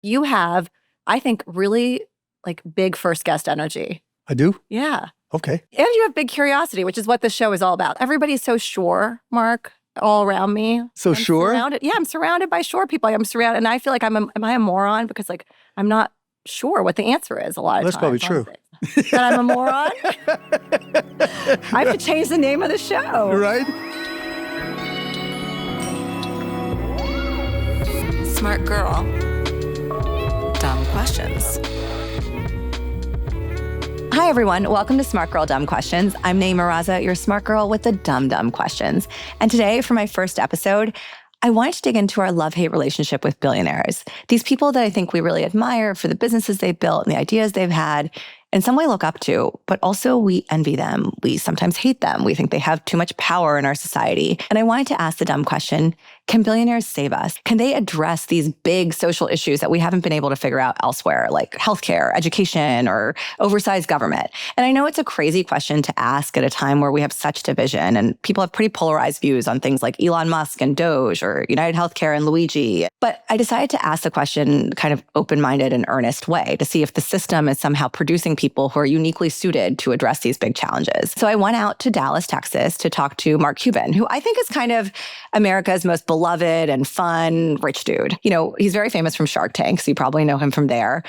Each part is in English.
You have, I think, really like big first guest energy. I do? Yeah. Okay. And you have big curiosity, which is what this show is all about. Everybody's so sure, Mark, all around me. So sure? I'm surrounded by sure people. I'm surrounded, and I feel like am I a moron? Because like I'm not sure what the answer is a lot of That's times. That's probably true. That I'm a moron? I have to change the name of the show. Right? Smart girl. Dumb questions. Hi, everyone. Welcome to Smart Girl Dumb Questions. I'm Nayeema Raza, your smart girl with the dumb questions. And today, for my first episode, I wanted to dig into our love-hate relationship with billionaires. These people that I think we really admire for the businesses they've built and the ideas they've had, in some way look up to, but also we envy them. We sometimes hate them. We think they have too much power in our society. And I wanted to ask the dumb question, can billionaires save us? Can they address these big social issues that we haven't been able to figure out elsewhere, like healthcare, education, or oversized government? And I know it's a crazy question to ask at a time where we have such division and people have pretty polarized views on things like Elon Musk and DOGE or United Healthcare and Luigi. But I decided to ask the question kind of open-minded and earnest way to see if the system is somehow producing people who are uniquely suited to address these big challenges. So I went out to Dallas, Texas to talk to Mark Cuban, who I think is kind of America's most beloved and fun rich dude. You know, he's very famous from Shark Tank, so you probably know him from there.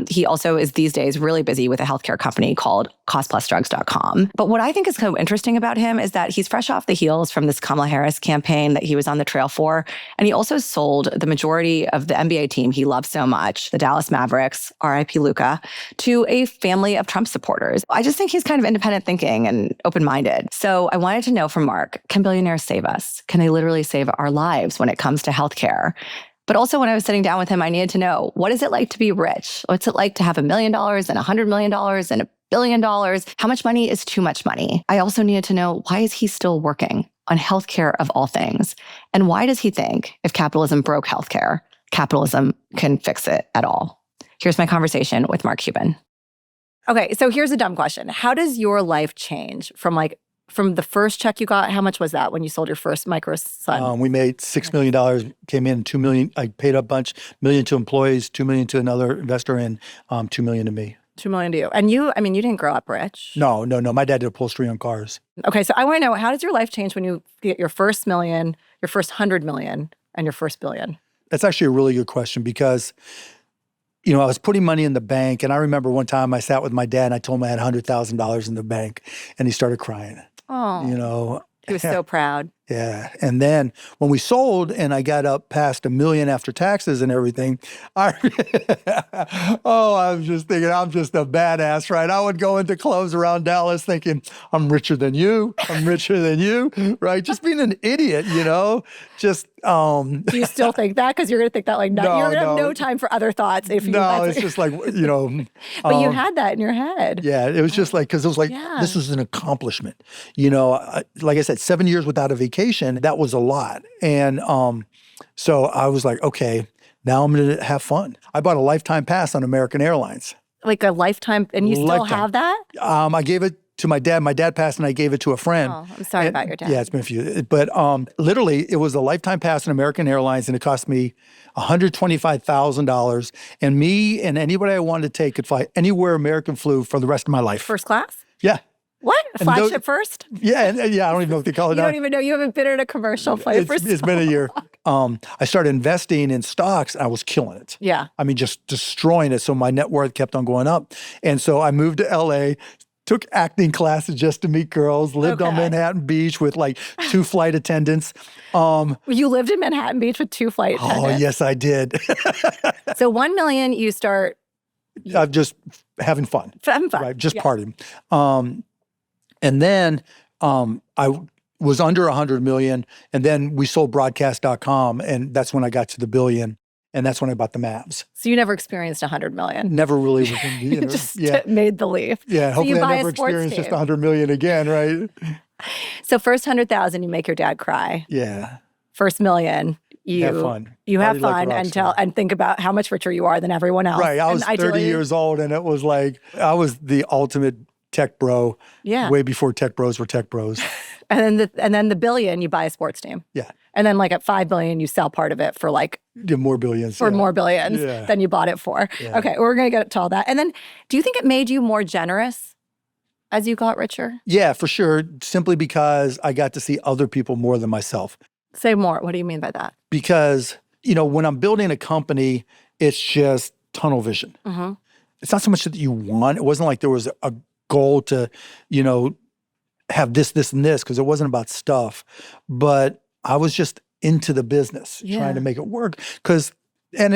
He also is these days really busy with a healthcare company called CostPlusDrugs.com. But what I think is so interesting about him is that he's fresh off the heels from this Kamala Harris campaign that he was on the trail for. And he also sold the majority of the NBA team he loves so much, the Dallas Mavericks, R.I.P. Luka, to a family of Trump supporters. I just think he's kind of independent thinking and open-minded. So I wanted to know from Mark, can billionaires save us? Can they literally save our lives when it comes to healthcare? But also when I was sitting down with him, I needed to know, what is it like to be rich? What's it like to have $1 million and $100 million and $1 billion? How much money is too much money? I also needed to know, why is he still working on healthcare of all things? And why does he think if capitalism broke healthcare, capitalism can fix it at all? Here's my conversation with Mark Cuban. Okay, so here's a dumb question. How does your life change from the first check you got? How much was that when you sold your first micro sun? We made $6 million, came in $2 million. I paid a bunch, $1 million to employees, $2 million to another investor, and $2 million to me. $2 million to you. And you didn't grow up rich. No. My dad did upholstery on cars. Okay, so I want to know, how does your life change when you get your first million, your first 100 million, and your first billion? That's actually a really good question because, you know, I was putting money in the bank, and I remember one time I sat with my dad and I told him I had $100,000 in the bank, and he started crying. Oh, you know, he was so proud. Yeah. And then when we sold and I got up past $1 million after taxes and everything, I was just thinking, I'm just a badass, right? I would go into clubs around Dallas thinking, I'm richer than you, right? Just being an idiot, you know, just. Do you still think that? Because you're going to think that you're going to have no time for other thoughts. It's just like, you know. But you had that in your head. Yeah, it was just like, because it was like, This was an accomplishment. You know, like I said, 7 years without a vacation, that was a lot. And so I was like, okay, now I'm going to have fun. I bought a lifetime pass on American Airlines. Like a lifetime, and you still have that? I gave it to my dad. My dad passed and I gave it to a friend. Oh, I'm sorry about your dad. Yeah, it's been a few. But literally, it was a lifetime pass on American Airlines, and it cost me $125,000. And me and anybody I wanted to take could fly anywhere American flew for the rest of my life. First class? Yeah. What? Flagship first? Yeah, I don't even know what they call it now. You don't even know. You haven't been in a commercial flight for so It's been a year. I started investing in stocks, and I was killing it. Yeah. I mean, just destroying it. So my net worth kept on going up. And so I moved to LA, took acting classes just to meet girls, lived on Manhattan Beach with like 2 flight attendants. You lived in Manhattan Beach with 2 flight attendants? Oh, yes, I did. So $1 million, you start... just having fun. Having fun. Right, just partying. And then I was under 100 million, and then we sold broadcast.com, and that's when I got to the billion, and that's when I bought the Mavs. So you never experienced 100 million? Never really. You just made the leap. Yeah, so hopefully I never experience just 100 million again, right? So first 100,000, you make your dad cry. Yeah. First million, you have fun. You have fun and think about how much richer you are than everyone else. Right. I was 30 years old, and it was like, I was the ultimate tech bro. Yeah. Way before tech bros were tech bros. And then the billion, you buy a sports team. Yeah. And then like at 5 billion, you sell part of it for like more billions. More billions than you bought it for. Yeah. Okay, we're going to get to all that. And then do you think it made you more generous as you got richer? Yeah, for sure. Simply because I got to see other people more than myself. Say more. What do you mean by that? Because, when I'm building a company, it's just tunnel vision. Mm-hmm. It's not so much that you want. It wasn't like there was a goal to, have this, this, and this, because it wasn't about stuff. But I was just into the business, trying to make it work. And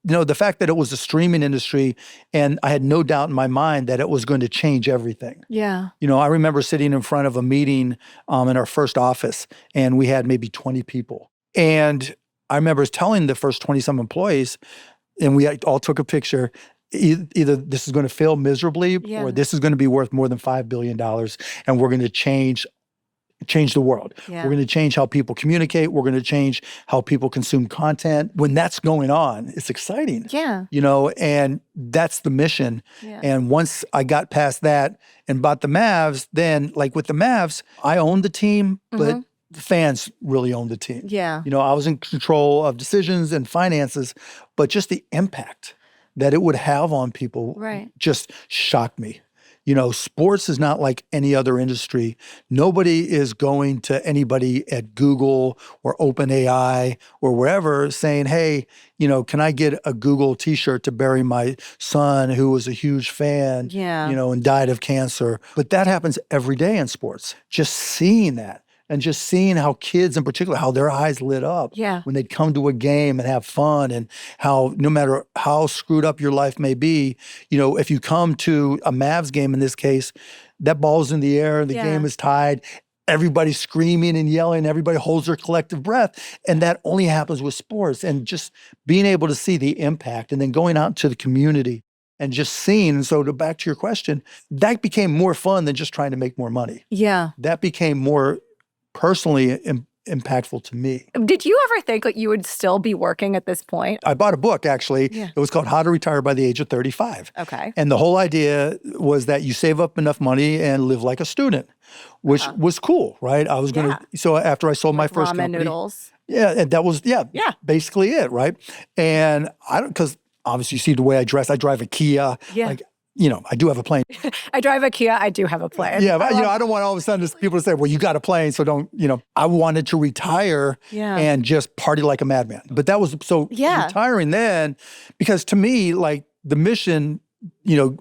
the fact that it was a streaming industry, and I had no doubt in my mind that it was going to change everything. Yeah. I remember sitting in front of a meeting in our first office, and we had maybe 20 people. And I remember telling the first 20-some employees, and we all took a picture, either this is going to fail miserably or this is going to be worth more than $5 billion, and we're going to change the world. Yeah. We're going to change how people communicate. We're going to change how people consume content. When that's going on, it's exciting. Yeah. And that's the mission. Yeah. And once I got past that and bought the Mavs, then like with the Mavs, I owned the team, but the fans really owned the team. Yeah. I was in control of decisions and finances, but just the impact that it would have on people just shocked me. Sports is not like any other industry. Nobody is going to anybody at Google or OpenAI or wherever saying, hey, can I get a Google t-shirt to bury my son who was a huge fan, and died of cancer. But that happens every day in sports. Just seeing that. And just seeing how kids in particular, how their eyes lit up when they'd come to a game and have fun, and how no matter how screwed up your life may be, if you come to a Mavs game in this case, that ball's in the air, the game is tied, everybody's screaming and yelling, everybody holds their collective breath. And that only happens with sports. And just being able to see the impact and then going out to the community and just seeing. And so back to your question, that became more fun than just trying to make more money. Yeah. That became more personally impactful to me. Did you ever think like you would still be working at this point? I bought a book, actually. Yeah. It was called How to Retire by the Age of 35. Okay. And the whole idea was that you save up enough money and live like a student, which was cool, right? I was going to, so after I sold my first ramen company. Noodles. Yeah, and that was, basically it, right? And because obviously you see the way I dress, I drive a Kia. Yeah. Like, I do have a plane. I drive a Kia. I do have a plane. Yeah, but, I don't want all of a sudden people to say, well, you got a plane, so don't, I wanted to retire and just party like a madman. But that was, retiring then, because to me, like the mission,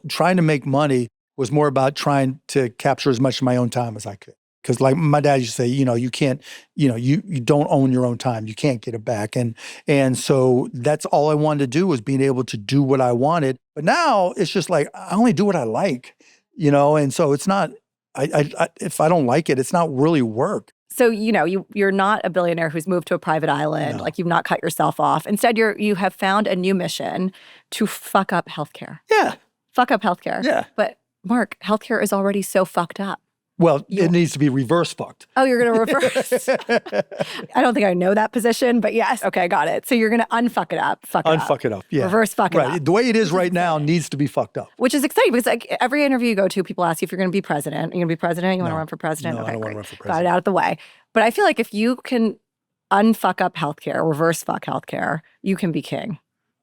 trying to make money was more about trying to capture as much of my own time as I could. Because like my dad used to say, you can't, you don't own your own time. You can't get it back. And so that's all I wanted to do was being able to do what I wanted. But now it's just like, I only do what I like, and so it's not, if I don't like it, it's not really work. So, you're not a billionaire who's moved to a private island. No. Like you've not cut yourself off. Instead, you have found a new mission to fuck up healthcare. Yeah. Fuck up healthcare. Yeah. But Mark, healthcare is already so fucked up. Well, it needs to be reverse fucked. Oh, you're going to reverse. I don't think I know that position, but yes. Okay, got it. So you're going to unfuck it up. Unfuck it up, yeah. Reverse fuck it up. Right. The way it is right now needs to be fucked up. Which is exciting because like every interview you go to, people ask you if you're going to be president. Are you going to be president? You want to run for president? No, okay, I don't want great. to run for president. Got it out of the way. But I feel like if you can unfuck up healthcare, reverse fuck healthcare, you can be king.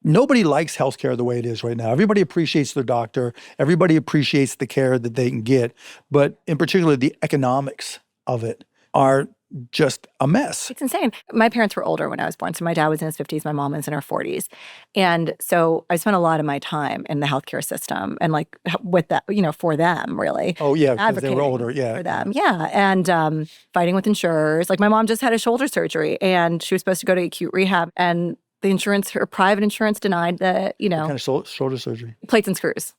Nobody likes healthcare the way it is right now. Everybody appreciates their doctor. Everybody appreciates the care that they can get. But in particular, the economics of it are just a mess. It's insane. My parents were older when I was born. So my dad was in his 50s, my mom was in her 40s. And so I spent a lot of my time in the healthcare system and like with that, for them really. Oh yeah, because they were older, yeah. For them, yeah. And fighting with insurers. Like my mom just had a shoulder surgery and she was supposed to go to acute rehab and the insurance, her private insurance denied the, What kind of shoulder surgery? Plates and screws.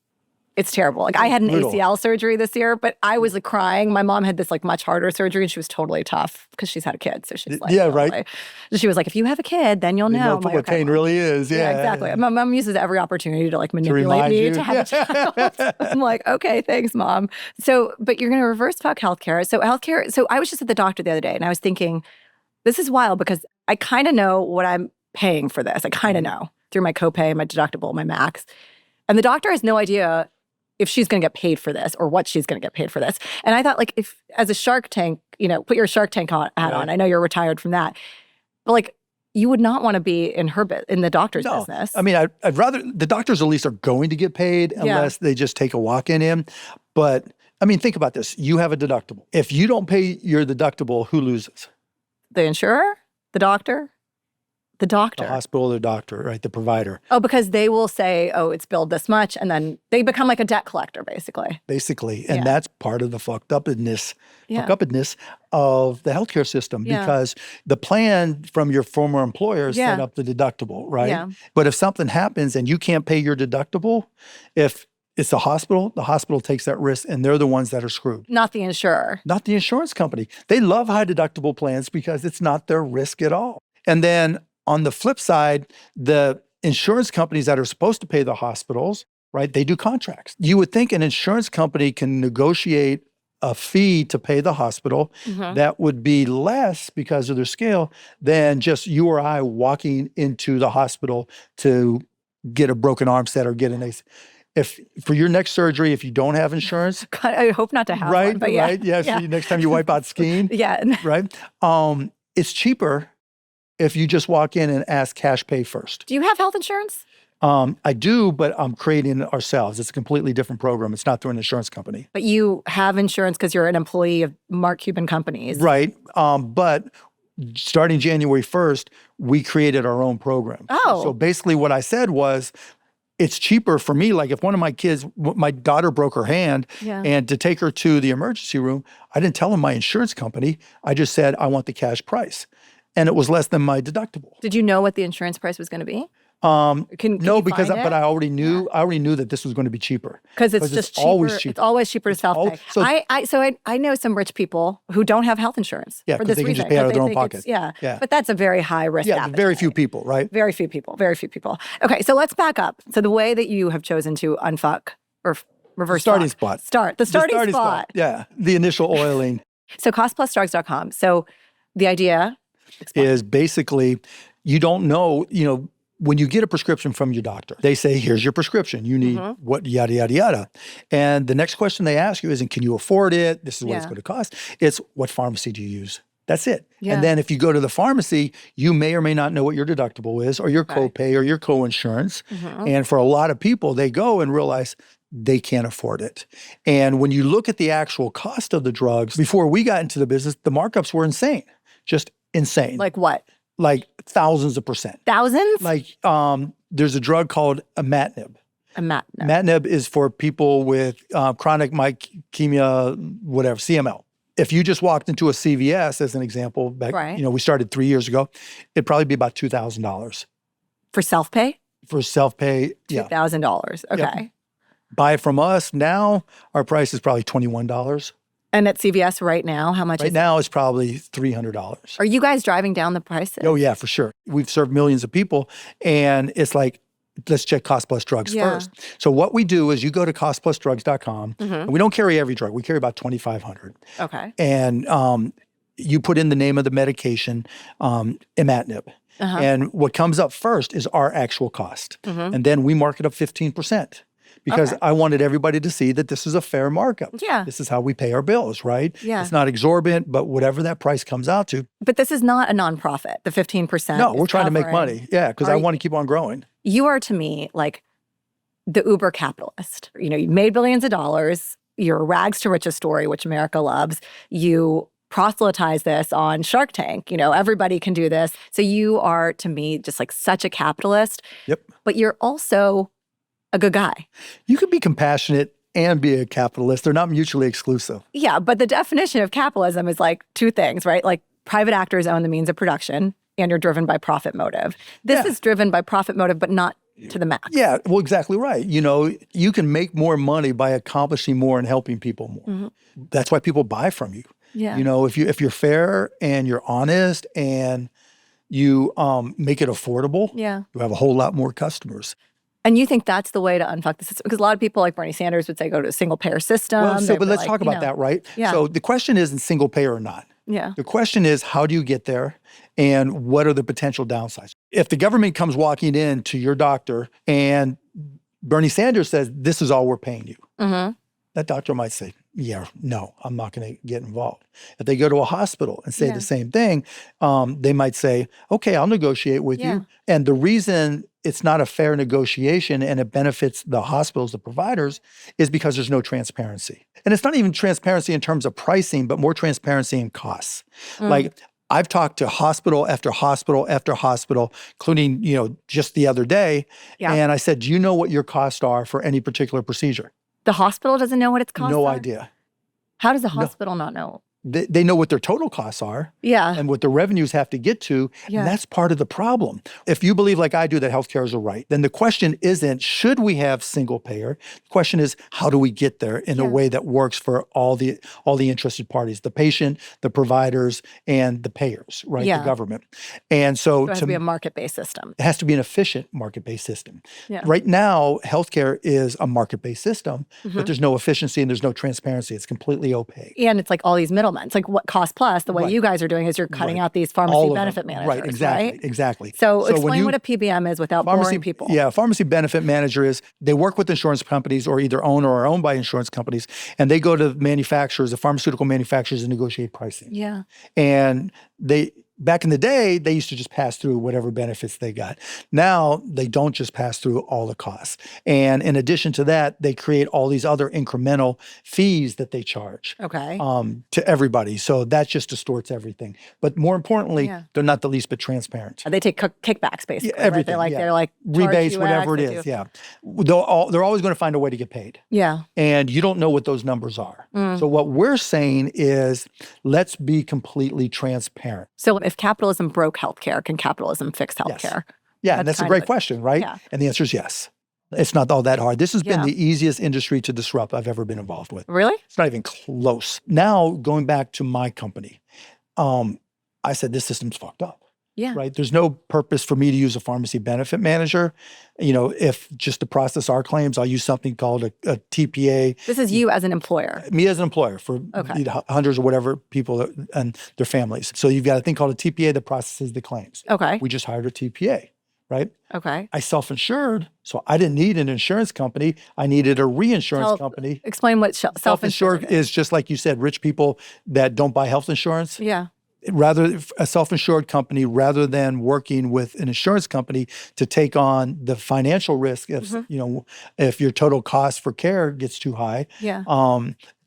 It's terrible. Like I had an ACL surgery this year, but I was like crying. My mom had this like much harder surgery and she was totally tough because she's had a kid. So she's like, right. She was like, if you have a kid, then you'll know. What pain really is. Yeah, exactly. My mom uses every opportunity to like manipulate me to have a child. I'm like, okay, thanks, mom. So, but you're going to reverse fuck healthcare. So I was just at the doctor the other day and I was thinking, this is wild because I kind of know what I'm paying for this. I kind of know through my copay, my deductible, my max. And the doctor has no idea if she's going to get paid for this or what she's going to get paid for this. And I thought like if as a Shark Tank, put your Shark Tank hat on. I know you're retired from that. But like, you would not want to be in the doctor's business. I mean, I'd rather, the doctors at least are going to get paid unless they just take a walk-in in. But I mean, think about this. You have a deductible. If you don't pay your deductible, who loses? The insurer? The doctor? The doctor. The hospital, the doctor, right? The provider. Oh, because they will say, oh, it's billed this much. And then they become like a debt collector, basically. And that's part of the fucked upness of the healthcare system because the plan from your former employer set up the deductible, right? Yeah. But if something happens and you can't pay your deductible, if it's the hospital takes that risk and they're the ones that are screwed. Not the insurer. Not the insurance company. They love high deductible plans because it's not their risk at all. And then on the flip side, the insurance companies that are supposed to pay the hospitals, right, they do contracts. You would think an insurance company can negotiate a fee to pay the hospital that would be less because of their scale than just you or I walking into the hospital to get a broken arm set or get an ACE. If for your next surgery, if you don't have insurance, God, I hope not to have one, but So next time you wipe out skiing, right, it's cheaper if you just walk in and ask cash pay first. Do you have health insurance? I do, but I'm creating it ourselves. It's a completely different program. It's not through an insurance company. But you have insurance because you're an employee of Mark Cuban companies. Right. But starting January 1st, we created our own program. Oh. So basically what I said was, it's cheaper for me. Like if one of my kids, my daughter broke her hand and to take her to the emergency room, I didn't tell them my insurance company. I just said, I want the cash price. And it was less than my deductible. Did you know what the insurance price was going to be? No, because but I already knew. I already knew that this was going to be cheaper because it's just cheaper. Always cheaper. It's always cheaper to self-pay. I know some rich people who don't have health insurance. Yeah, because they can just pay out of their own pocket. Yeah, but that's a very high risk. Yeah, very few people, right? Very few people. Okay, so let's back up. So the way that you have chosen to unfuck or reverse the starting spot. The starting spot. Yeah, the initial oiling. So CostPlusDrugs.com. So the idea is basically you don't know, when you get a prescription from your doctor, they say, here's your prescription. You need what, yada, yada, yada. And the next question they ask you isn't, can you afford it? This is what it's going to cost. It's, what pharmacy do you use? That's it. Yeah. And then if you go to the pharmacy, you may or may not know what your deductible is or your copay or your coinsurance. And for a lot of people, they go and realize they can't afford it. And when you look at the actual cost of the drugs, before we got into the business, the markups were insane. Just insane. Like what? Like thousands of %. Thousands? Like there's a drug called imatinib. Imatinib is for people with chronic leukemia, whatever, CML. If you just walked into a CVS, as an example, back, we started 3 years ago, it'd probably be about $2,000. For self-pay? For self-pay, yeah. $2,000, okay. Yep. Buy it from us now, our price is probably $21. And at CVS right now, how much is it? Right now, it's probably $300. Are you guys driving down the prices? Oh, yeah, for sure. We've served millions of people, and it's like, let's check Cost Plus Drugs first. So what we do is you go to CostPlusDrugs.com, and we don't carry every drug. We carry about 2,500. Okay. And you put in the name of the medication, imatinib. And what comes up first is our actual cost. And then we mark it up 15%. Because I wanted everybody to see that this is a fair markup. Yeah. This is how we pay our bills, right? Yeah. It's not exorbitant, but whatever that price comes out to. But this is not a nonprofit, the 15%. No, we're trying to make money. Yeah, because I want to keep on growing. You are, to me, like the uber capitalist. You made billions of dollars. You're a rags to riches story, which America loves. You proselytize this on Shark Tank. Everybody can do this. So you are, to me, just like such a capitalist. Yep. But you're also a good guy. You can be compassionate and be a capitalist. They're not mutually exclusive. Yeah, but the definition of capitalism is like two things, right? Like private actors own the means of production and you're driven by profit motive. This is driven by profit motive, but not to the max. Yeah, well, exactly right. You can make more money by accomplishing more and helping people more. That's why people buy from you. Yeah. If you're fair and you're honest and you make it affordable, you have a whole lot more customers. And you think that's the way to unfuck the system? Because a lot of people like Bernie Sanders would say go to a single payer system. Well, but let's talk about that, right? Yeah. So the question isn't single payer or not. Yeah. The question is, how do you get there and what are the potential downsides? If the government comes walking in to your doctor and Bernie Sanders says, this is all we're paying you, that doctor might say, yeah, no, I'm not going to get involved. If they go to a hospital and say the same thing, they might say, okay, I'll negotiate with you. And the reason it's not a fair negotiation and it benefits the hospitals, the providers, is because there's no transparency. And it's not even transparency in terms of pricing, but more transparency in costs. Like, I've talked to hospital after hospital after hospital, including, just the other day. And I said, do you know what your costs are for any particular procedure? The hospital doesn't know what its costs are? No idea. How does the hospital not know? They know what their total costs are and what their revenues have to get to. And that's part of the problem. If you believe like I do that healthcare is a right, then the question isn't, should we have single payer? The question is, how do we get there in a way that works for all the interested parties, the patient, the providers, and the payers, right? The government. And so it has to be a market-based system. It has to be an efficient market-based system. Yeah. Right now, healthcare is a market-based system, but there's no efficiency and there's no transparency. It's completely opaque. And it's like all these middlemen. It's like what Cost Plus, the way you guys are doing is you're cutting out these pharmacy benefit managers. Right, exactly, exactly. So explain what a PBM is without boring people. Yeah, pharmacy benefit manager is, they work with insurance companies or either own or are owned by insurance companies, and they go to manufacturers, the pharmaceutical manufacturers, and negotiate pricing. Yeah. And back in the day, they used to just pass through whatever benefits they got. Now, they don't just pass through all the costs. And in addition to that, they create all these other incremental fees that they charge to everybody. So that just distorts everything. But more importantly, they're not the least bit transparent. They take kickbacks, basically. Yeah, everything. Right? They're like rebates, whatever it is. Yeah. They're always going to find a way to get paid. Yeah. And you don't know what those numbers are. So what we're saying is, let's be completely transparent. So if capitalism broke healthcare, can capitalism fix healthcare? Yes. Yeah, and that's a great question, right? Yeah. And the answer is yes. It's not all that hard. This has been the easiest industry to disrupt I've ever been involved with. Really? It's not even close. Now, going back to my company, I said, this system's fucked up. Yeah. Right? There's no purpose for me to use a pharmacy benefit manager. If just to process our claims, I'll use something called a TPA. This is you as an employer. Me as an employer for hundreds or whatever people and their families. So you've got a thing called a TPA that processes the claims. Okay. We just hired a TPA, right? Okay. I self-insured, so I didn't need an insurance company. I needed a reinsurance company. Explain what self-insured is. Just like you said, rich people that don't buy health insurance. Yeah. Rather, a self-insured company, rather than working with an insurance company to take on the financial risk, if your total cost for care gets too high,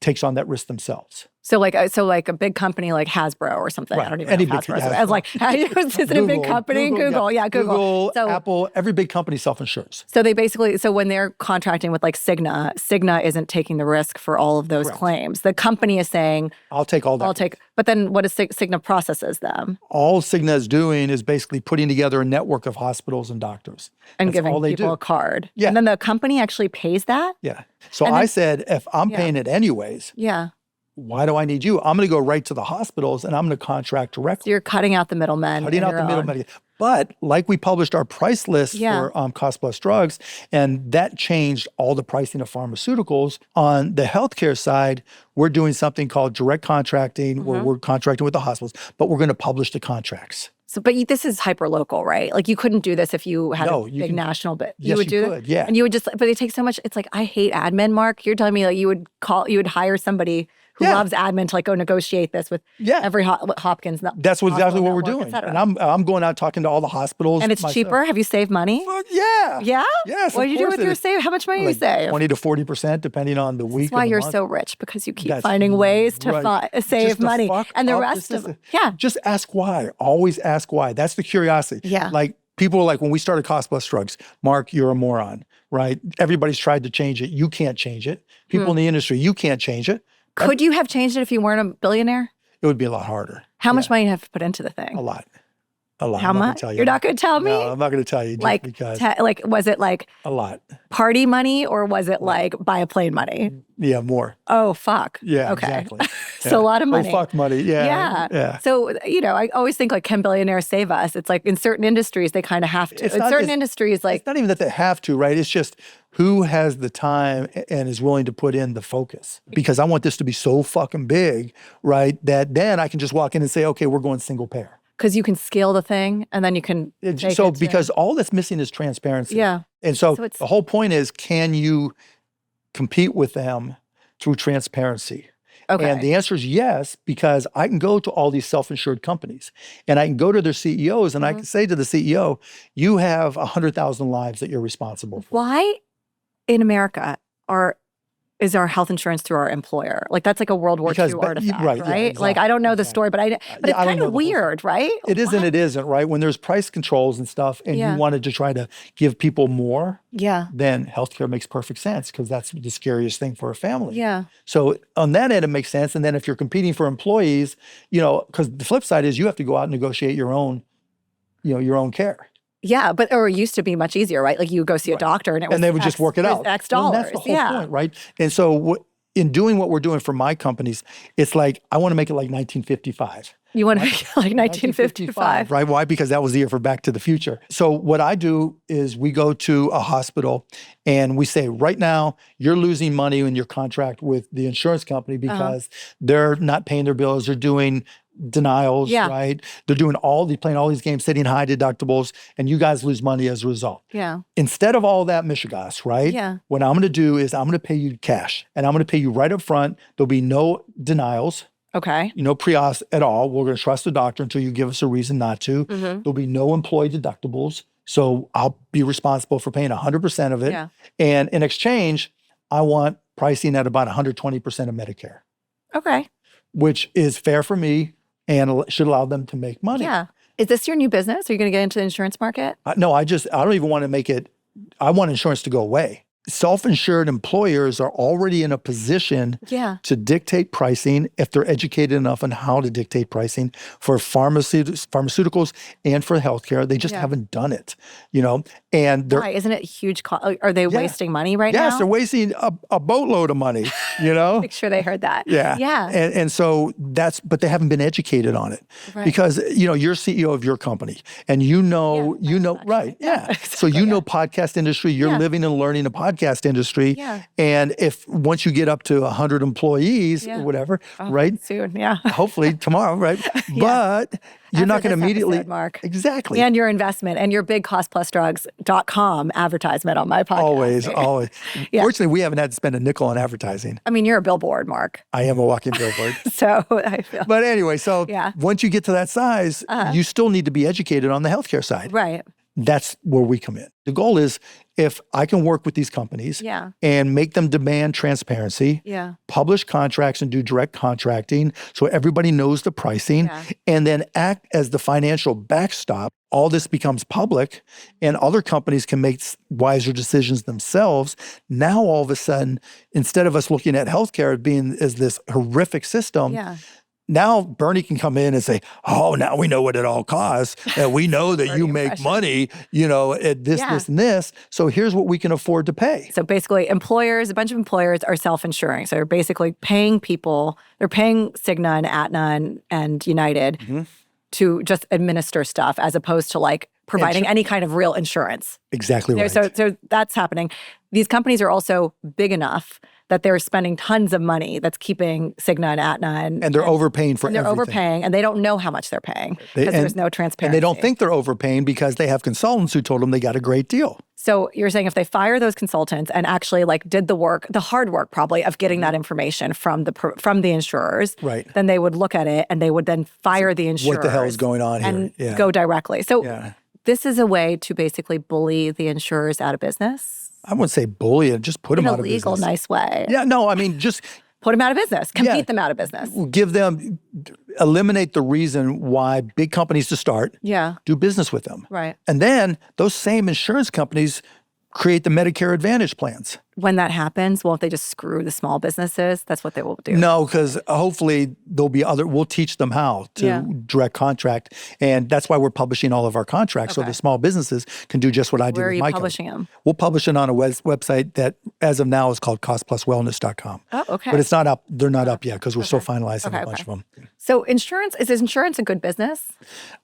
takes on that risk themselves. So like a big company like Hasbro or something. Right. I don't even know Hasbro. Is it a big company? Google. Yeah, Google. So, Apple, every big company self-insures. So they basically, when they're contracting with like Cigna isn't taking the risk for all of those claims. The company is saying, I'll take all that. But then what is Cigna processes them? All Cigna is doing is basically putting together a network of hospitals and doctors. And giving people a card. Yeah. And then the company actually pays that? Yeah. So I said, if I'm paying it anyways. Yeah. Why do I need you? I'm going to go right to the hospitals and I'm going to contract directly. So you're cutting out the middlemen. But like we published our price list for CostPlusDrugs, and that changed all the pricing of pharmaceuticals. On the healthcare side, we're doing something called direct contracting, where we're contracting with the hospitals, but we're going to publish the contracts. So, but this is hyper local, right? Like you couldn't do this if you had a big national bit. Yes, you could. Yeah. And you would but it takes so much. It's like, I hate admin, Mark. You're telling me like you would hire somebody who loves admin to like go negotiate this with every Hopkins. That's exactly what we're doing. And I'm going out talking to all the hospitals. And it's cheaper? Have you saved money? Yeah. Yeah? Yes. What do you do with your save? How much money do you save? 20 to 40%, depending on the week. That's why you're so rich, because you keep finding ways to save money. And the rest of just ask why. Always ask why. That's the curiosity. Yeah. Like people are like, when we started CostPlusDrugs, Mark, you're a moron, right? Everybody's tried to change it. You can't change it. People in the industry, you can't change it. Could you have changed it if you weren't a billionaire? It would be a lot harder. How much money do you have to put into the thing? A lot. A lot. How much? You're not going to tell me? No, I'm not going to tell you. Just because. Was it like a lot party money, or was it like buy a plane money? Yeah, more. Oh, fuck. Yeah, okay. Exactly. So a lot of money. Oh, fuck money. Yeah. So, I always think like, can billionaires save us? It's like in certain industries, they kind of have to. It's not even that they have to, right? It's just who has the time and is willing to put in the focus. Because I want this to be so fucking big, right? That then I can just walk in and say, okay, we're going single payer. Because you can scale the thing and then you can because all that's missing is transparency. Yeah. And so the whole point is, can you compete with them through transparency? Okay. And the answer is yes, because I can go to all these self-insured companies and I can go to their CEOs and I can say to the CEO, you have 100,000 lives that you're responsible for. Why in America is our health insurance through our employer? Like that's like a World War II artifact, right? Yeah, exactly, Like I don't know the story, but it's kind of weird, right? It is and it isn't, right? When there's price controls and stuff and you wanted to try to give people more, then healthcare makes perfect sense because that's the scariest thing for a family. Yeah. So on that end, it makes sense. And then if you're competing for employees, because the flip side is you have to go out and negotiate your own care. Yeah, or it used to be much easier, right? Like you go see a doctor and they would just work it out. X dollars. Well, that's the whole point, right? And so in doing what we're doing for my companies, it's like I want to make it like 1955. You want to make it like 1955. Right? Why? Because that was the year for Back to the Future. So what I do is we go to a hospital and we say, right now, you're losing money in your contract with the insurance company because they're not paying their bills. They're doing denials, right? They're playing all these games, setting high deductibles, and you guys lose money as a result. Yeah. Instead of all that mishigas, right? Yeah. What I'm going to do is I'm going to pay you cash, and I'm going to pay you right up front. There'll be no denials. Okay. No pre-auth at all. We're going to trust the doctor until you give us a reason not to. There'll be no employee deductibles. So I'll be responsible for paying 100% of it. Yeah. And in exchange, I want pricing at about 120% of Medicare. Okay. Which is fair for me and should allow them to make money. Yeah. Is this your new business? Are you going to get into the insurance market? No, I don't even want to make it. I want insurance to go away. Self-insured employers are already in a position to dictate pricing if they're educated enough on how to dictate pricing for pharmaceuticals and for healthcare. They just haven't done it, And why? Isn't it huge cost? Are they wasting money right now? Yes, they're wasting a boatload of money, Make sure they heard that. Yeah. And so but they haven't been educated on it. Right. Because, you're CEO of your company and right. Yeah. Exactly, so podcast industry, you're living and learning the podcast industry. Yeah. And once you get up to 100 employees or whatever, right? Soon, hopefully tomorrow, right? But you're not going to immediately. Episode, Mark. Exactly. And your investment and your big CostPlusDrugs.com advertisement on my podcast. Always. Fortunately, we haven't had to spend a nickel on advertising. I mean, you're a billboard, Mark. I am a walking billboard. So I feel. But anyway, once you get to that size, you still need to be educated on the healthcare side. Right. That's where we come in. The goal is if I can work with these companies and make them demand transparency, publish contracts and do direct contracting so everybody knows the pricing, and then act as the financial backstop, all this becomes public and other companies can make wiser decisions themselves. Now, all of a sudden, instead of us looking at healthcare as this horrific system, now Bernie can come in and say, oh, now we know what it all costs. And we know that you make money, at this, this, and this. So here's what we can afford to pay. So basically a bunch of employers are self-insuring. So they're basically paying people, they're paying Cigna and Aetna and United to just administer stuff as opposed to like providing any kind of real insurance. Exactly right. So that's happening. These companies are also big enough that they're spending tons of money that's keeping Cigna and Aetna. And they're overpaying for everything. They're overpaying, and they don't know how much they're paying because there's no transparency. And they don't think they're overpaying because they have consultants who told them they got a great deal. So you're saying if they fire those consultants and actually did the work, the hard work probably of getting that information from the insurers, then they would look at it and they would then fire the insurers. What the hell is going on here? And go directly. So this is a way to basically bully the insurers out of business. I wouldn't say bully it, just put them out of business. In a legal, nice way. Yeah, no, I mean, just put them out of business, compete them out of business. Eliminate the reason why big companies to start, do business with them. Right. And then those same insurance companies create the Medicare Advantage plans. When that happens, won't they just screw the small businesses? That's what they will do. No, because hopefully we'll teach them how to direct contract. And that's why we're publishing all of our contracts so the small businesses can do just what I did with my company. Where are you publishing them? We'll publish it on a website that as of now is called CostPlusWellness.com. Oh, okay. But it's not up. They're not up yet because we're still finalizing a bunch of them. So is insurance a good business?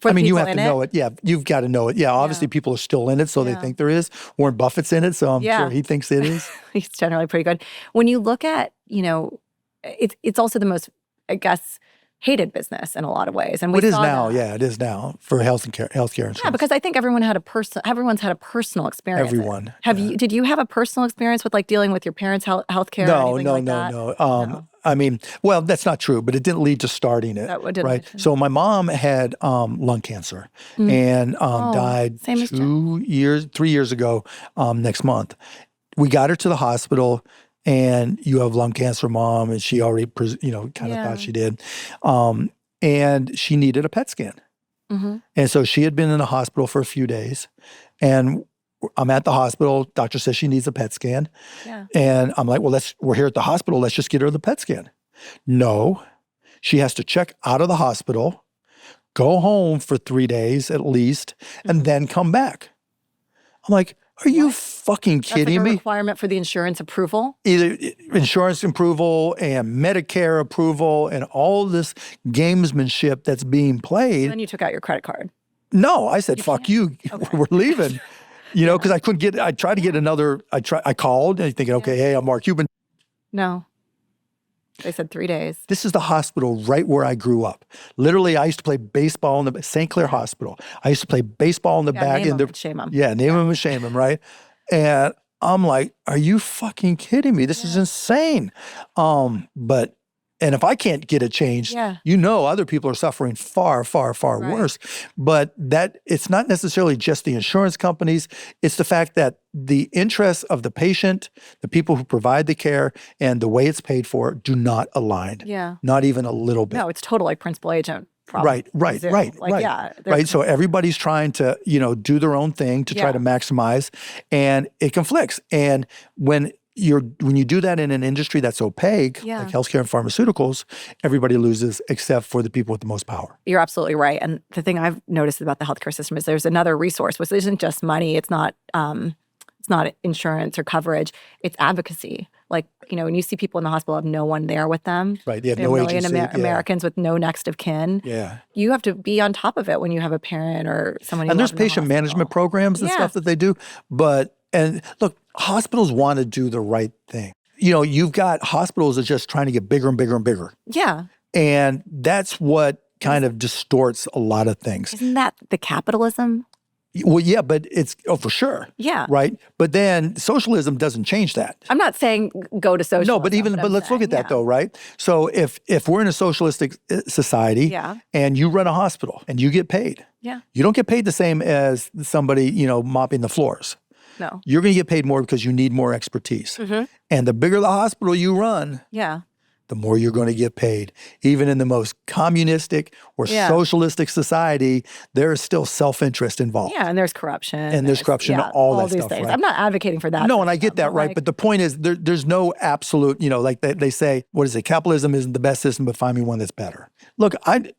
You have to know it. Yeah, you've got to know it. Yeah, obviously people are still in it, so they think there is. Warren Buffett's in it, so I'm sure he thinks it is. He's generally pretty good. When you look at, it's also the most, I guess, hated business in a lot of ways. And we It is saw now, that. it is now for healthcare insurance. Yeah, because I think everyone's had a personal experience. Everyone. Did you have a personal experience with like dealing with your parents' healthcare or anything like that? No. I mean, well, that's not true, but it didn't lead to starting it, right? So my mom had lung cancer and died 3 years ago next month. We got her to the hospital, and you have lung cancer, Mom, and she already, kind of thought she did. And she needed a PET scan. Mm-hmm. And so she had been in the hospital for a few days, and I'm at the hospital. Doctor says she needs a PET scan. Yeah. And I'm like, well, we're here at the hospital. Let's just get her the PET scan. No, she has to check out of the hospital, go home for 3 days at least, and then come back. I'm like, are you fucking kidding me? That's like a requirement for the insurance approval? Either insurance approval and Medicare approval and all this gamesmanship that's being played. And then you took out your credit card. No, I said, fuck you. Okay. We're leaving. Because I couldn't I tried to get another, I called and thinking, okay, hey, I'm Mark Cuban. No. They said 3 days. This is the hospital right where I grew up. Literally, I used to play baseball in the St. Clair Hospital. I used to play baseball in the back. Name them and shame them. Yeah, name them and shame them, right? And I'm like, are you fucking kidding me? This is insane. And if I can't get it changed, other people are suffering far, far, far worse. But it's not necessarily just the insurance companies. It's the fact that the interests of the patient, the people who provide the care, and the way it's paid for do not align. Yeah. Not even a little bit. No, it's totally like principal agent problem. Right. So everybody's trying to, do their own thing to try to maximize, and it conflicts. And when you do that in an industry that's opaque, like healthcare and pharmaceuticals, everybody loses except for the people with the most power. You're absolutely right. And the thing I've noticed about the healthcare system is there's another resource, which isn't just money. It's not insurance or coverage. It's advocacy. Like, when you see people in the hospital have no one there with them. Right. They have no agency. Americans with no next of kin. Yeah. You have to be on top of it when you have a parent or someone. And there's patient management programs and stuff that they do. And look, hospitals want to do the right thing. You've got hospitals that are just trying to get bigger and bigger and bigger. Yeah. And that's what kind of distorts a lot of things. Isn't that the capitalism? Well, yeah, but for sure. Yeah. Right? But then socialism doesn't change that. I'm not saying go to socialism. No, but let's look at that though, right? So if we're in a socialistic society and you run a hospital and you get paid. Yeah. You don't get paid the same as somebody, mopping the floors. No. You're going to get paid more because you need more expertise. Mm-hmm. And the bigger the hospital you run, the more you're going to get paid. Even in the most communistic or socialistic society, there is still self-interest involved. Yeah, and there's corruption. And there's corruption, all that these stuff, things. right? I'm not advocating for that. No, and I get that, right? But the point is, there's no absolute, like they say, what is it? Capitalism isn't the best system, but find me one that's better. Look,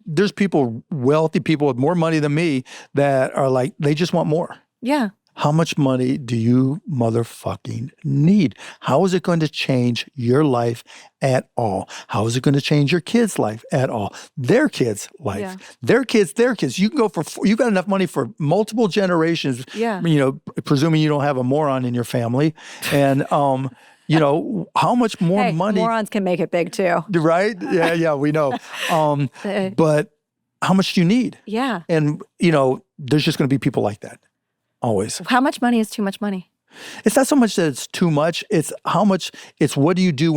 there's people, wealthy people with more money than me that are like, they just want more. Yeah. How much money do you motherfucking need? How is it going to change your life at all? How is it going to change your kids' life at all? Their kids' life. Yeah. Their kids. You can go you got enough money for multiple generations, presuming you don't have a moron in your family. And, how much more money? Morons can make it big too. Right? Yeah, we know. But how much do you need? Yeah. And, there's just going to be people like that. Always. How much money is too much money? It's not so much that it's too much. It's what do you do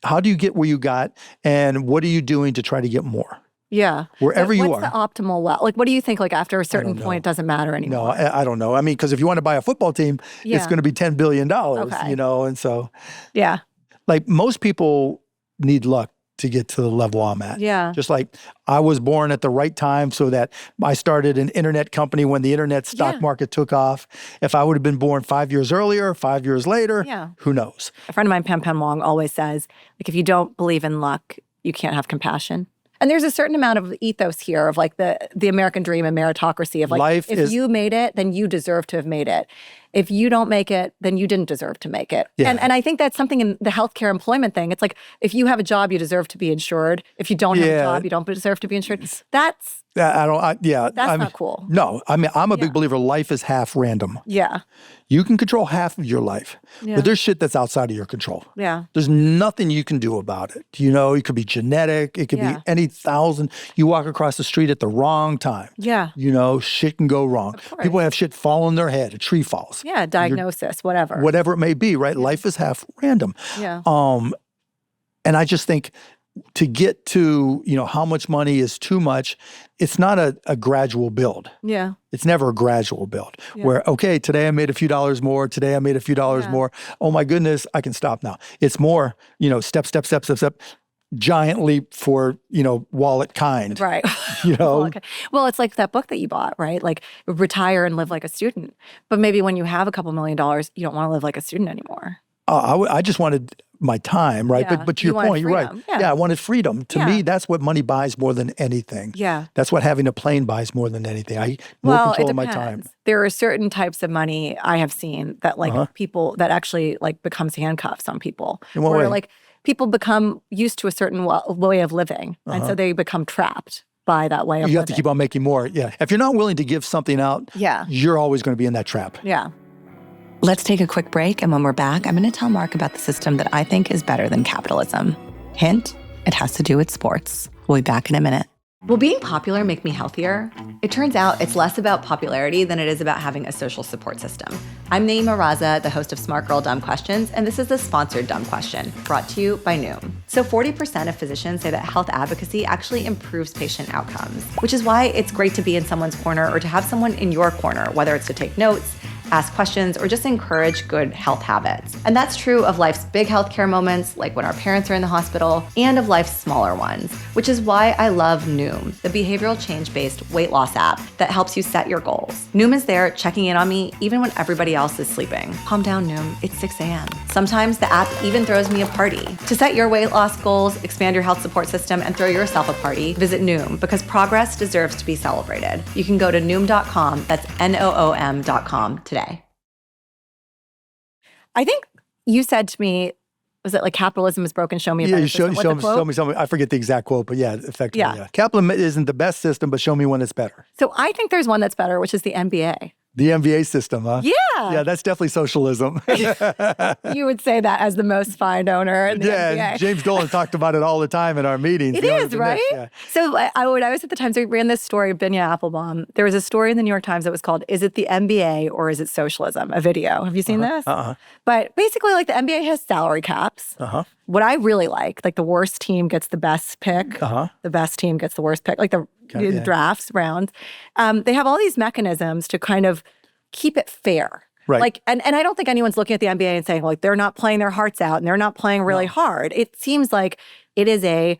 how do you get where you got, and what are you doing to try to get more? Yeah. Wherever you are. What's the optimal Like, what do you think, like, after a certain point, it doesn't matter anymore? No, I don't know. I mean, because if you want to buy a football team, it's going to be $10 billion, and so. Yeah. Like, most people need luck to get to the level I'm at. Yeah. Just like I was born at the right time so that I started an internet company when the internet stock market took off. If I would have been born 5 years earlier, 5 years later, who knows? A friend of mine, Pam Pam Wong, always says, like, if you don't believe in luck, you can't have compassion. And there's a certain amount of ethos here of like the American dream and meritocracy of like, if you made it, then you deserve to have made it. If you don't make it, then you didn't deserve to make it. Yeah. And I think that's something in the healthcare employment thing. It's like, if you have a job, you deserve to be insured. If you don't have a job, you don't deserve to be insured. That's not cool. No, I mean, I'm a big believer life is half random. Yeah. You can control half of your life, but there's shit that's outside of your control. Yeah. There's nothing you can do about it. You know, it could be genetic. It could be any thousand. You walk across the street at the wrong time. Yeah. You know, shit can go wrong. People have shit fall on their head. A tree falls. Yeah, diagnosis, whatever. Whatever it may be, right? Life is half random. Yeah. And I just think to get to, you know, how much money is too much, it's not a gradual build. Yeah. It's never a gradual build where, okay, today I made a few dollars more. Today I made a few dollars more. Oh my goodness, I can stop now. It's more, you know, step, giant leap for, you know, wallet kind. Right. You know? Well, it's like that book that you bought, right? Like retire and live like a student. But maybe when you have a couple $1 million, you don't want to live like a student anymore. I just wanted my time, right? Yeah. But to your point, you're right. Yeah. I wanted freedom. To me, that's what money buys more than anything. Yeah. That's what having a plane buys more than anything. More control of my time. There are certain types of money I have seen that like people that actually like becomes handcuffs on people. In what way? Like people become used to a certain way of living. And so they become trapped by that way of living. You have to keep on making more. Yeah. If you're not willing to give something out, you're always going to be in that trap. Yeah. Let's take a quick break, and when we're back, I'm going to tell Mark about the system that I think is better than capitalism. Hint, it has to do with sports. We'll be back in a minute. Will being popular make me healthier? It turns out it's less about popularity than it is about having a social support system. I'm Nayeema Raza, the host of Smart Girl Dumb Questions, and this is a sponsored dumb question brought to you by Noom. So 40% of physicians say that health advocacy actually improves patient outcomes, which is why it's great to be in someone's corner or to have someone in your corner, whether it's to take notes, ask questions, or just encourage good health habits. And that's true of life's big healthcare moments, like when our parents are in the hospital, and of life's smaller ones, which is why I love Noom, the behavioral change-based weight loss app that helps you set your goals. Noom is there checking in on me even when everybody else is sleeping. Calm down, Noom. It's 6 a.m. Sometimes the app even throws me a party. To set your weight loss goals, expand your health support system, and throw yourself a party, visit Noom, because progress deserves to be celebrated. You can go to Noom.com, that's Noom.com today. I think you said to me, was it like capitalism is broken, show me a better system? Show me something. I forget the exact quote, but yeah, effectively, yeah. Capitalism isn't the best system, but show me one that's better. So I think there's one that's better, which is the NBA. The NBA system, huh? Yeah. Yeah, that's definitely socialism. You would say that as the most fined owner in the NBA. Yeah, James Dolan talked about it all the time in our meetings. It is, right? Yeah. So when I was at the Times, we ran this story, Binya Applebaum. There was a story in the New York Times that was called, "Is it the NBA or is it socialism?" A video. Have you seen this? But basically, like the NBA has salary caps. What I really like the worst team gets the best pick. The best team gets the worst pick. Like the drafts rounds. They have all these mechanisms to kind of keep it fair. Right. Like, and I don't think anyone's looking at the NBA and saying, like, they're not playing their hearts out and they're not playing really hard. It seems like it is a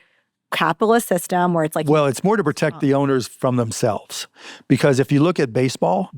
capitalist system where it's like... Well, it's more to protect the owners from themselves. Because if you look at baseball,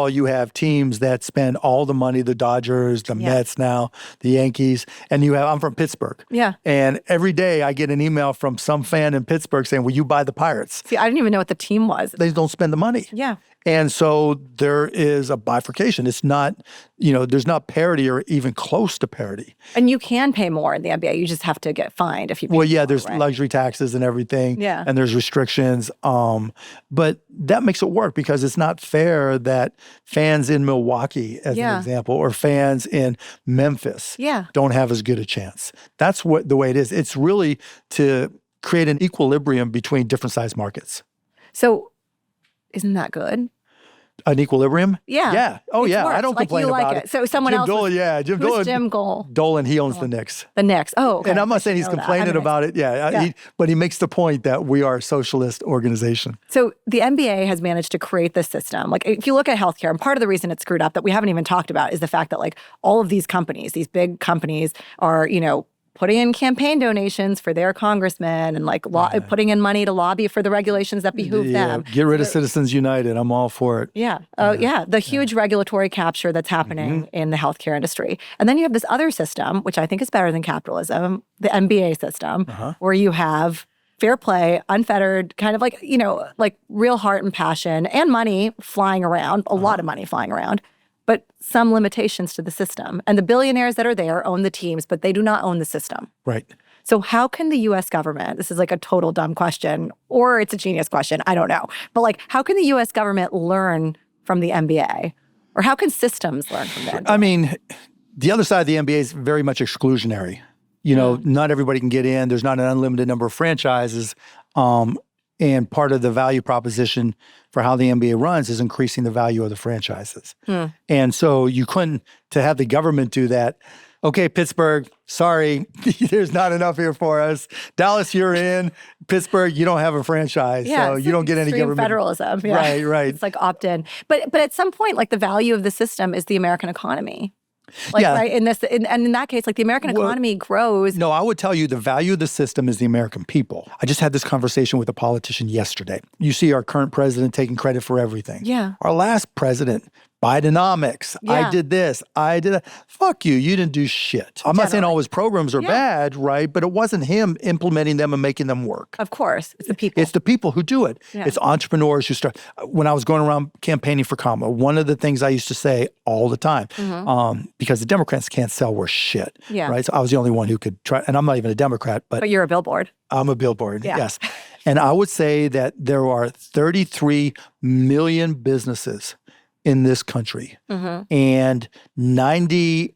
you have teams that spend all the money, the Dodgers, the Mets now, the Yankees, and I'm from Pittsburgh. Yeah. And every day I get an email from some fan in Pittsburgh saying, will you buy the Pirates? See, I didn't even know what the team was. They don't spend the money. Yeah. And so there is a bifurcation. It's not, there's not parity or even close to parity. And you can pay more in the NBA. You just have to get fined if you pay more, there's luxury taxes and everything. Yeah. And there's restrictions. But that makes it work because it's not fair that fans in Milwaukee, as an example, or fans in Memphis don't have as good a chance. That's the way it is. It's really to create an equilibrium between different size markets. So isn't that good? An equilibrium? Yeah. Yeah. Oh, yeah. Works. I don't complain about it. So someone else. Jim Dolan. Jim Dolan, he owns the Knicks. The Knicks. Oh, okay. And I'm not saying he's complaining about it. Yeah. But he makes the point that we are a socialist organization. So the NBA has managed to create this system. Like, if you look at healthcare, and part of the reason it's screwed up that we haven't even talked about is the fact that, like, all of these companies, these big companies are, putting in campaign donations for their congressmen and putting in money to lobby for the regulations that behoove them. Get rid of Citizens United. I'm all for it. Yeah. The huge regulatory capture that's happening in the healthcare industry. And then you have this other system, which I think is better than capitalism, the NBA system, where you have fair play, unfettered, kind of like real heart and passion and money flying around, a lot of money flying around. but some limitations to the system. And the billionaires that are there own the teams, but they do not own the system. Right. So how can the U.S. government, this is like a total dumb question, or it's a genius question, I don't know. But like, how can the U.S. government learn from the NBA? Or how can systems learn from the NBA? I mean, the other side of the NBA is very much exclusionary. You know, not everybody can get in. There's not an unlimited number of franchises. And part of the value proposition for how the NBA runs is increasing the value of the franchises. And so you couldn't, to have the government do that, okay, Pittsburgh, sorry, there's not enough here for us. Dallas, you're in. Pittsburgh, you don't have a franchise, so you don't get any government. Federalism. Yeah. Right. It's like opt-in. But at some point, like the value of the system is the American economy. Like, right, and in that case, like the American economy grows. No, I would tell you the value of the system is the American people. I just had this conversation with a politician yesterday. You see our current president taking credit for everything. Yeah. Our last president, Bidenomics. Yeah. I did this. I did that. Fuck you. You didn't do shit. I'm not saying all his programs are bad, right? But it wasn't him implementing them and making them work. Of course. It's the people. It's the people who do it. Yeah. It's entrepreneurs who start. When I was going around campaigning for Kamala, one of the things I used to say all the time, because the Democrats can't sell worth shit, right? So I was the only one who could try, and I'm not even a Democrat, but you're a billboard. I'm a billboard, yes. And I would say that there are 33 million businesses in this country. And 99%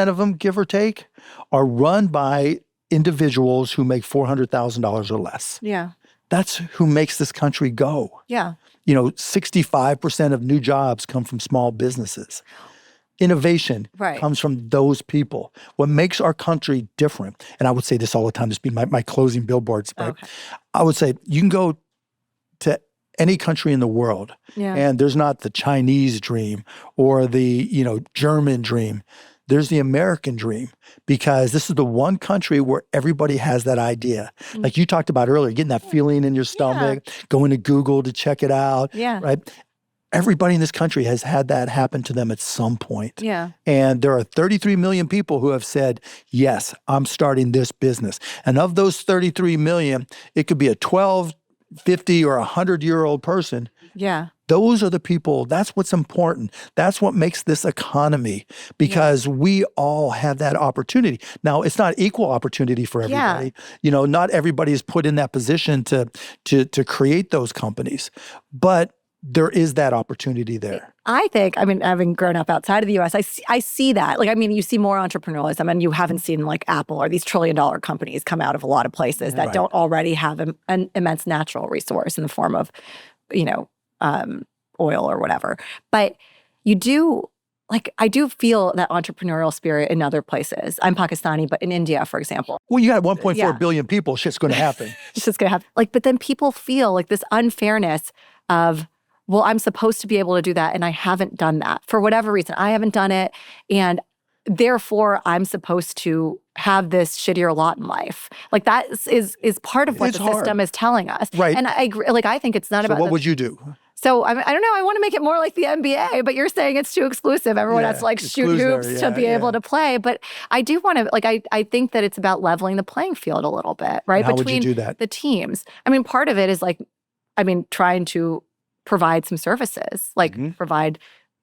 of them, give or take, are run by individuals who make $400,000 or less. Yeah. That's who makes this country go. Yeah. You know, 65% of new jobs come from small businesses. Innovation comes from those people. What makes our country different, and I would say this all the time, this be my closing billboards, right? I would say you can go to any country in the world, and there's not the Chinese dream or the, German dream. There's the American dream, because this is the one country where everybody has that idea. Like you talked about earlier, getting that feeling in your stomach, going to Google to check it out, right? Everybody in this country has had that happen to them at some point. Yeah. And there are 33 million people who have said, yes, I'm starting this business. And of those 33 million, it could be a 12, 50 or 100-year-old person. Yeah. Those are the people. That's what's important. That's what makes this economy, because we all have that opportunity. Now, it's not equal opportunity for everybody. Not everybody is put in that position to create those companies, but there is that opportunity there. I think, having grown up outside of the U.S., I see that. You see more entrepreneurialism, and you haven't seen like Apple or these trillion-dollar companies come out of a lot of places that don't already have an immense natural resource in the form of, oil or whatever. But you do, I do feel that entrepreneurial spirit in other places. I'm Pakistani, but in India, for example. Well, you got 1.4 billion people. Shit's going to happen. It's just going to happen. But then people feel like this unfairness of, well, I'm supposed to be able to do that, and I haven't done that. For whatever reason, I haven't done it, and therefore I'm supposed to have this shittier lot in life. That is part of what the system is telling us. Right. And I agree. I think it's not about what would you do? So I don't know. I want to make it more like the NBA, but you're saying it's too exclusive. Everyone has to shoot hoops to be able to play. But I do want to, I think that it's about leveling the playing field a little bit, right? How Between would you do that? The teams. Part of it is trying to provide some services, provide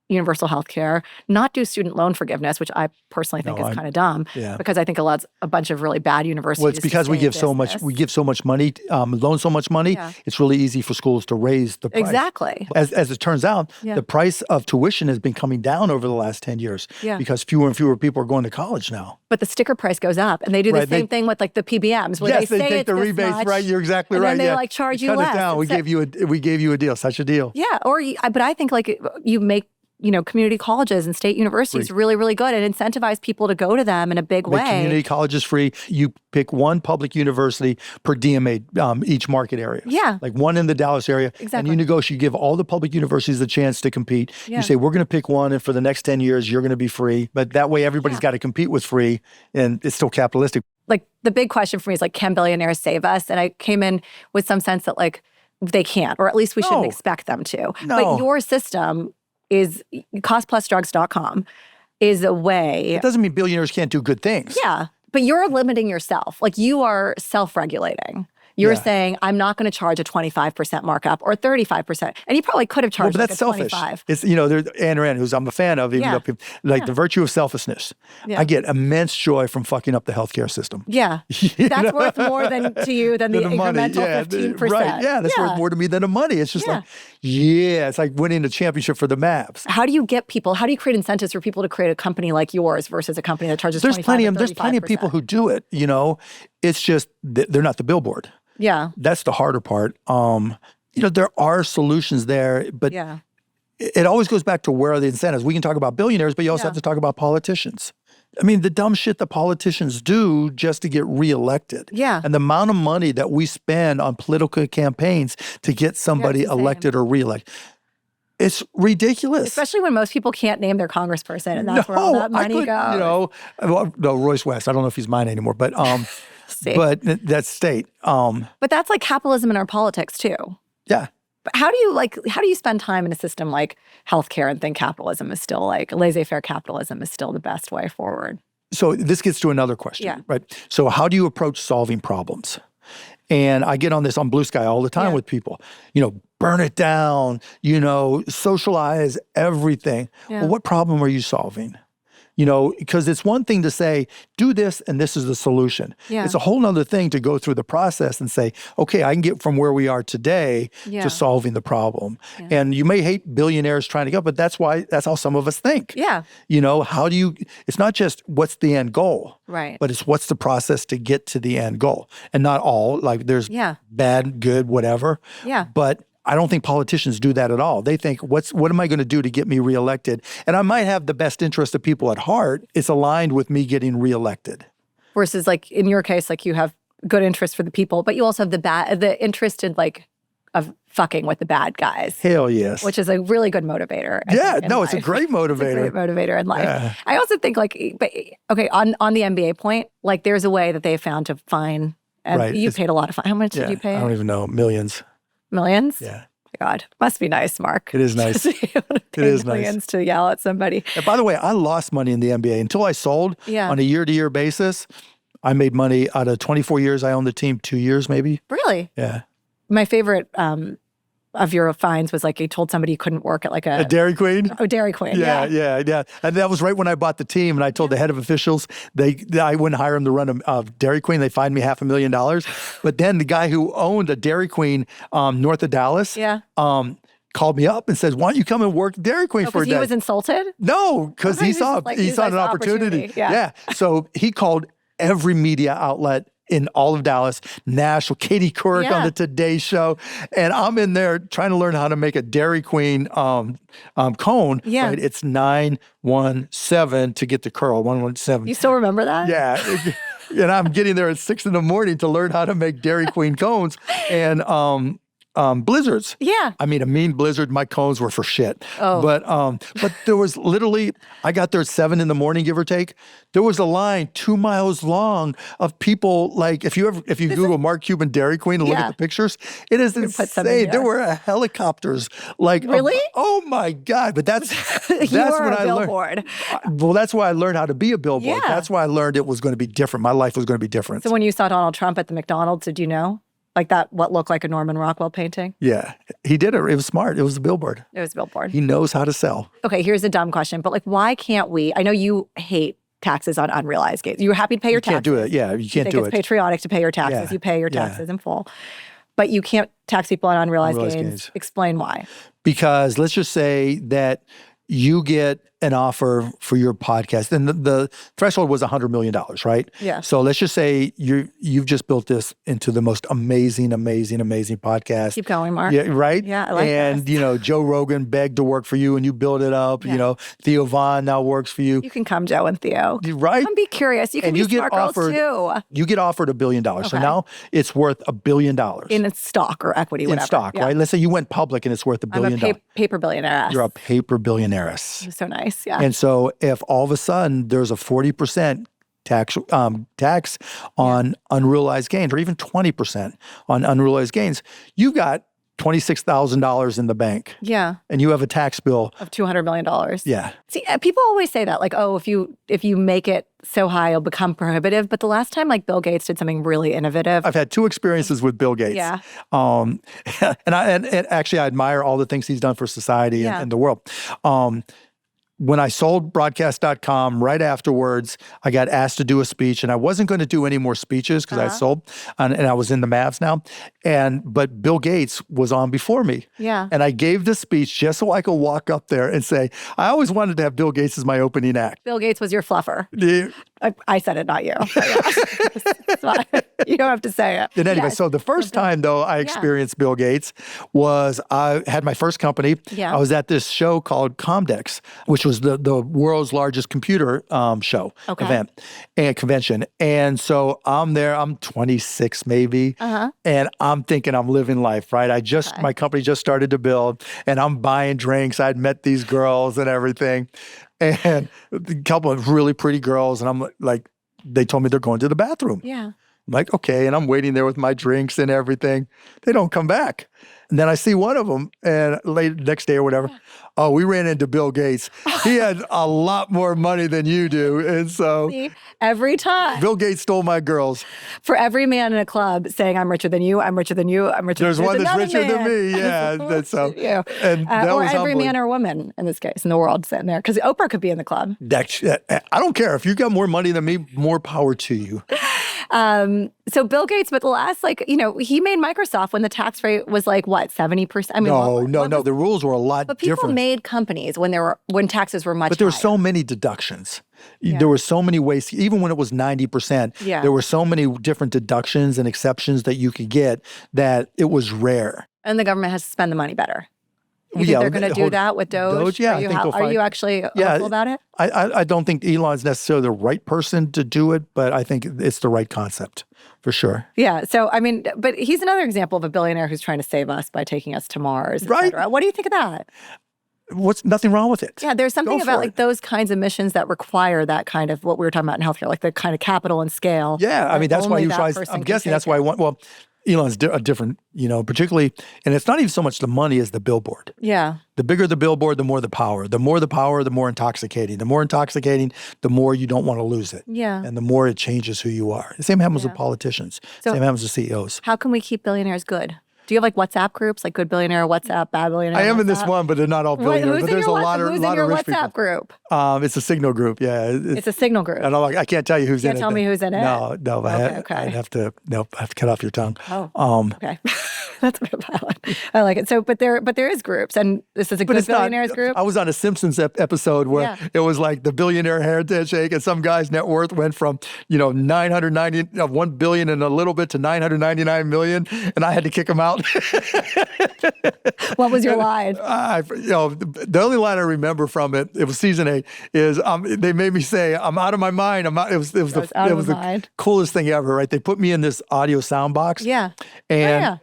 universal health care, not do student loan forgiveness, which I personally think is kind of dumb, because I think it allows a bunch of really bad universities. Well, it's because we give so much money, loan so much money, it's really easy for schools to raise the price. Exactly. As it turns out, the price of tuition has been coming down over the last 10 years because fewer and fewer people are going to college now. But the sticker price goes up, and they do the same thing with the PBMs, where they say take it's the this rebates, much, right? You're exactly right. And then they charge you cut less. It down. We gave you a deal, such a deal. Yeah, but I think you make community colleges and state universities really, really good, and incentivize people to go to them in a big way. Community colleges free. You pick one public university per DMA, each market area. Yeah. Like one in the Dallas area. Exactly. And you negotiate, you give all the public universities a chance to compete. Yeah. You say, we're going to pick one, and for the next 10 years, you're going to be free. But that way, everybody's got to compete with free, and it's still capitalistic. The big question for me is, can billionaires save us? And I came in with some sense that, they can't, or at least we shouldn't expect them to. No. But your system is CostPlusDrugs.com is a way. It doesn't mean billionaires can't do good things. Yeah, but you're limiting yourself. You are self-regulating. You're saying, I'm not going to charge a 25% markup or 35%. And you probably could have charged but that's like a selfish. 25. It's, there's Ayn Rand, who's I'm a fan of, even though people, like the virtue of selflessness. Yeah. I get immense joy from fucking up the healthcare system. Yeah. That's worth more to you than the incremental money. 15%. Right. Yeah, that's worth more to me than the money. It's just it's like winning a championship for the Mavs. How do you create incentives for people to create a company like yours versus a company that charges 25% There's plenty of people who do it, It's just they're not the billboard. Yeah. That's the harder part. There are solutions there, but it always goes back to where are the incentives. We can talk about billionaires, but you also have to talk about politicians. I mean, the dumb shit that politicians do just to get reelected. Yeah. And the amount of money that we spend on political campaigns to get somebody elected or reelected. It's ridiculous. Especially when most people can't name their congressperson, and that's where all that money goes. No, Royce West. I don't know if he's mine anymore, but but that's state. But that's like capitalism in our politics too. Yeah. But how do you spend time in a system like healthcare and think capitalism is still like laissez-faire capitalism is still the best way forward? So this gets to another question, right? So how do you approach solving problems? And I get on this on Blue Sky all the time with people, burn it down, socialize everything. Yeah. Well, what problem are you solving? Because it's one thing to say, do this and this is the solution. Yeah. It's a whole nother thing to go through the process and say, okay, I can get from where we are today to solving the problem. Yeah. And you may hate billionaires trying to go, but that's how some of us think. Yeah. It's not just what's the end goal, right? But it's what's the process to get to the end goal. And not all, like there's bad, good, whatever. Yeah. But I don't think politicians do that at all. They think, what am I going to do to get me reelected? And I might have the best interest of people at heart. It's aligned with me getting reelected. Versus like in your case, like you have good interest for the people, but you also have the interest in of fucking with the bad guys. Hell yes. Which is a really good motivator. It's a great motivator. It's a great motivator in life. Yeah. I also think on the NBA point, like there's a way that they found to fine, and you paid a lot of fine. How much did you pay? I don't even know. Millions? Yeah. God, must be nice, Mark. It is nice. It is nice to yell at somebody. And by the way, I lost money in the NBA until I sold on a year-to-year basis. I made money out of 24 years. I owned the team 2 years, maybe. Really? Yeah. My favorite of your fines was like you told somebody you couldn't work at like a Dairy Queen. Oh, Dairy Queen. Yeah. And that was right when I bought the team, and I told the head of officials I wouldn't hire him to run a Dairy Queen. They fined me $500,000. But then the guy who owned a Dairy Queen north of Dallas, called me up and says, "Why don't you come and work Dairy Queen for a day?" He was insulted? No, because he saw an opportunity. Yeah. So he called every media outlet in all of Dallas, National, Katie Couric on the Today Show. And I'm in there trying to learn how to make a Dairy Queen cone. Yeah. Right? It's 917 to get the curl, 117. You still remember that? Yeah. And I'm getting there at 6 a.m. to learn how to make Dairy Queen cones. And blizzards. Yeah. I mean, a mean blizzard, my cones were for shit. Oh. But there was literally, I got there at 7 a.m, give or take. There was a line 2 miles long of people, like, if you Google Mark Cuban Dairy Queen and look at the pictures, it is insane. There were helicopters. Like, really? Oh my God. But that's when I learned. Well, that's why I learned how to be a billboard. Yeah. That's why I learned it was going to be different. My life was going to be different. So when you saw Donald Trump at the McDonald's, did you know? Like that, what looked like a Norman Rockwell painting? Yeah. He did it. It was smart. It was a billboard. It was a billboard. He knows how to sell. Okay, here's a dumb question. But like, why can't we? I know you hate taxes on unrealized gains. You're happy to pay your taxes. You can't do it. Yeah, you can't do it. It's patriotic to pay your taxes. Yeah. You pay your taxes in full. But you can't tax people on unrealized gains. Explain why. Because let's just say that you get an offer for your podcast, and the threshold was $100 million, right? Yeah. So let's just say you've just built this into the most amazing podcast. Keep going, Mark. Yeah, right? Yeah, I like that. And, Joe Rogan begged to work for you, and you build it up. Yeah. Theo Vaughn now works for you. You can come, Joe and Theo. Right? Come be curious. You can be smart girls, too. You get offered $1 billion. Okay. So now it's worth $1 billion. In stock or equity, whatever. In stock, right? Let's say you went public and it's worth $1 billion. I'm a paper billionaire. You're a paper billionaire. So nice. Yeah. And so if all of a sudden there's a 40% tax on unrealized gains, or even 20% on unrealized gains, you've got $26,000 in the bank. Yeah. And you have a tax bill of $200 million. Yeah. See, people always say that, like, oh, if you make it so high, it'll become prohibitive. But the last time, like, Bill Gates did something really innovative. I've had 2 experiences with Bill Gates. Yeah. And actually, I admire all the things he's done for society and the world. When I sold broadcast.com, right afterwards, I got asked to do a speech, and I wasn't going to do any more speeches because I sold, and I was in the Mavs now. But Bill Gates was on before me. Yeah. And I gave this speech just so I could walk up there and say, I always wanted to have Bill Gates as my opening act. Bill Gates was your fluffer. I said it, not you. It's fine. You don't have to say it. And anyway, so the first time, though, I experienced Bill Gates was I had my first company. Yeah. I was at this show called Comdex, which was the world's largest computer show event and convention. And so I'm there. I'm 26 maybe. And I'm thinking I'm living life, right? My company just started to build, and I'm buying drinks. I'd met these girls and everything. And a couple of really pretty girls, and I'm like, they told me they're going to the bathroom. Yeah. I'm like, okay, and I'm waiting there with my drinks and everything. They don't come back. And then I see one of them, and late next day or whatever, oh, we ran into Bill Gates. He had a lot more money than you do. And so See, every time. Bill Gates stole my girls. For every man in a club saying, I'm richer than you, I'm richer than you, I'm richer There's than you. one that's richer than me. Yeah. That's so. And that or was every humbling. man or woman in this case in the world sitting there. Because Oprah could be in the club. I don't care. If you got more money than me, more power to you. So Bill Gates, but the last, he made Microsoft when the tax rate was like, what, 70%? I mean, no. The rules were a lot but people different. made companies when taxes were much But there were higher. so many deductions. There were so many ways, even when it was 90%, there were so many different deductions and exceptions that you could get that it was rare. And the government has to spend the money better. You think they're going to do that with DOGE? Yeah, I think they'll Are you actually hopeful about it? I don't think Elon's necessarily the right person to do it, but I think it's the right concept, for sure. Yeah, so, I mean, but he's another example of a billionaire who's trying to save us by taking us to Mars, et cetera. What do you think of that? What's nothing wrong with it? Yeah, there's something about like those kinds of missions that require that kind of what we were talking about in healthcare, like the kind of capital and scale. Yeah, I mean, that's why he tries, I'm guessing that's why Elon's a different, particularly, and it's not even so much the money as the billboard. Yeah. The bigger the billboard, the more the power. The more the power, the more intoxicating. The more intoxicating, the more you don't want to lose it. Yeah. And the more it changes who you are. The same happens with politicians. Same happens with CEOs. How can we keep billionaires good? Do you have like WhatsApp groups, like Good Billionaire, WhatsApp, Bad Billionaire? I am in this one, but they're not all billionaires. But there's a lot of rich people. Who's in your WhatsApp group? It's a Signal group, yeah. It's a Signal group. I can't tell you who's in it. Can't tell me who's in it? No. Okay. I have to cut off your tongue. Oh, okay. That's a bit violent. I like it. So, but there is groups, and this is a Good Billionaires group. I was on a Simpsons episode where it was like the billionaire handshake, and some guy's net worth went from 1 billion and a little bit to 999 million, and I had to kick him out. What was your line? The only line I remember from it was season 8, is they made me say, "I'm out of my mind." It was the coolest thing ever, right? They put me in this audio sound box, and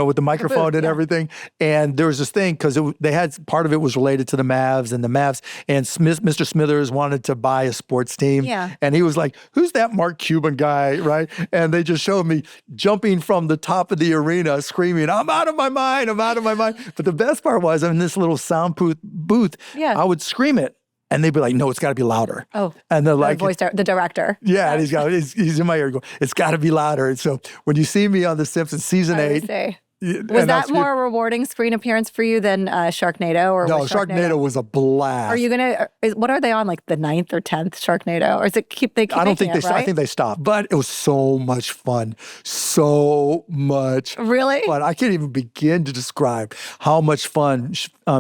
with the microphone and everything. And there was this thing because they had part of it was related to the Mavs, and Mr. Smithers wanted to buy a sports team, and he was like, "Who's that Mark Cuban guy?" Right? And they just showed me jumping from the top of the arena, screaming, "I'm out of my mind! I'm out of my mind!" But the best part was, I'm in this little soundproof booth. I would scream it, and they'd be like, "No, it's got to be louder." Oh, and they're like, the director. Yeah, and he's in my ear going, "It's got to be louder." And so when you see me on The Simpsons season 8. Was that more a rewarding screen appearance for you than Sharknado? No, Sharknado was a blast. Are you gonna? What are they on? Like the 9th or 10th Sharknado, or is it they keep? I don't think they. Right? I think they stopped. But it was so much fun, so much. Really? Fun. I can't even begin to describe how much fun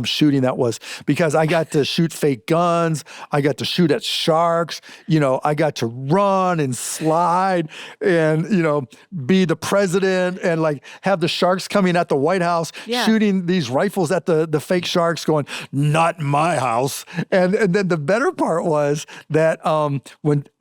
shooting that was, because I got to shoot fake guns. I got to shoot at sharks. I got to run and slide and be the president and like have the sharks coming at the White House, shooting these rifles at the fake sharks, going, "Not my house." And then the better part was that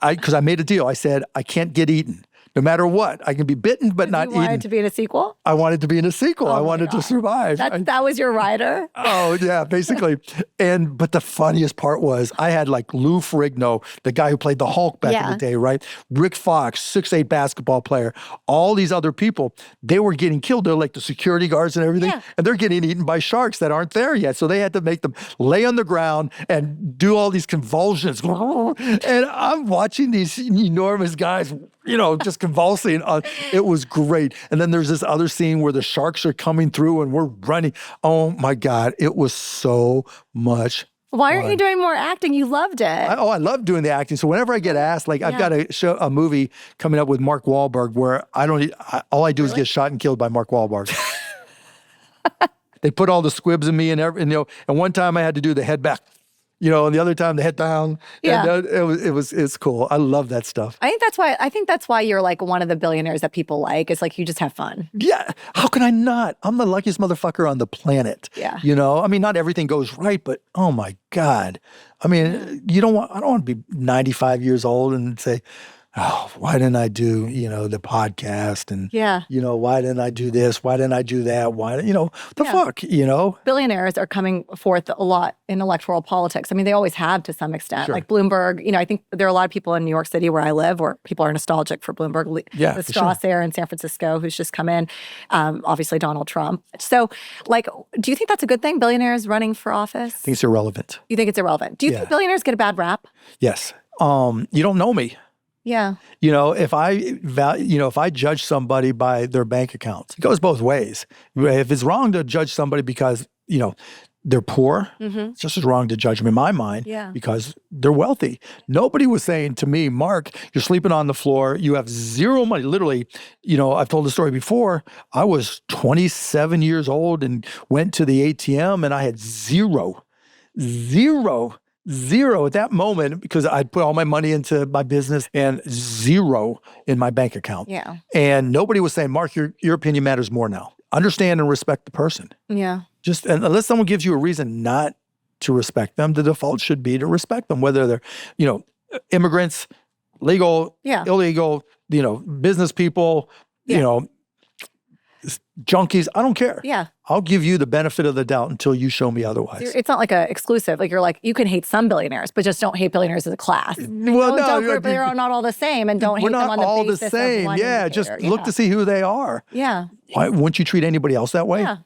because I made a deal, I said, I can't get eaten. No matter what, I can be bitten but not eaten. You wanted to be in a sequel? I wanted to be in a sequel. I wanted to survive. That was your rider? Oh, yeah, basically. But the funniest part was I had like Lou Ferrigno, the guy who played the Hulk back in the day, right? Rick Fox, 6'8" basketball player, all these other people, they were getting killed. They're like the security guards and everything. Yeah. And they're getting eaten by sharks that aren't there yet. So they had to make them lay on the ground and do all these convulsions. And I'm watching these enormous guys, just convulsing. It was great. And then there's this other scene where the sharks are coming through and we're running. Oh my God, it was so much Why aren't you doing more acting? You loved it. I love doing the acting. So whenever I get asked, like I've got a movie coming up with Mark Wahlberg where all I do is get shot and killed by Mark Wahlberg. They put all the squibs in me and one time I had to do the head back, and the other time the head down. Yeah. And it's cool. I love that stuff. I think that's why you're like one of the billionaires that people like. It's like you just have fun. Yeah. How can I not? I'm the luckiest motherfucker on the planet. Yeah. I mean, not everything goes right, but oh my God. I mean, I don't want to be 95 years old and say, oh, why didn't I do, the podcast? And, why didn't I do this? Why didn't I do that? Why, fuck? Billionaires are coming forth a lot in electoral politics. I mean, they always have to some extent. Sure. Like Bloomberg, I think there are a lot of people in New York City where I live where people are nostalgic for Bloomberg. Yeah, the Strauss there in San Francisco who's just come in. Obviously, Donald Trump. So, do you think that's a good thing, billionaires running for office? I think it's irrelevant. You think it's irrelevant? Do you think billionaires get a bad rap? Yes. You don't know me. Yeah. If I judge somebody by their bank accounts, it goes both ways. If it's wrong to judge somebody because, they're poor, it's just as wrong to judge them in my mind because they're wealthy. Nobody was saying to me, Mark, you're sleeping on the floor. You have zero money. Literally, I've told the story before. I was 27 years old and went to the ATM and I had zero at that moment because I'd put all my money into my business and zero in my bank account. Yeah. And nobody was saying, Mark, your opinion matters more now. Understand and respect the person. Yeah. And unless someone gives you a reason not to respect them, the default should be to respect them, whether they're, immigrants, legal, illegal, business people, junkies, I don't care. Yeah. I'll give you the benefit of the doubt until you show me otherwise. It's not like a exclusive. Like you can hate some billionaires, but just don't hate billionaires as a class. Well, they're not all the same, and don't hate them on the basis of one. We're not all the same. Yeah, just look to see who they are. Yeah. Why wouldn't you treat anybody else that way? Yeah.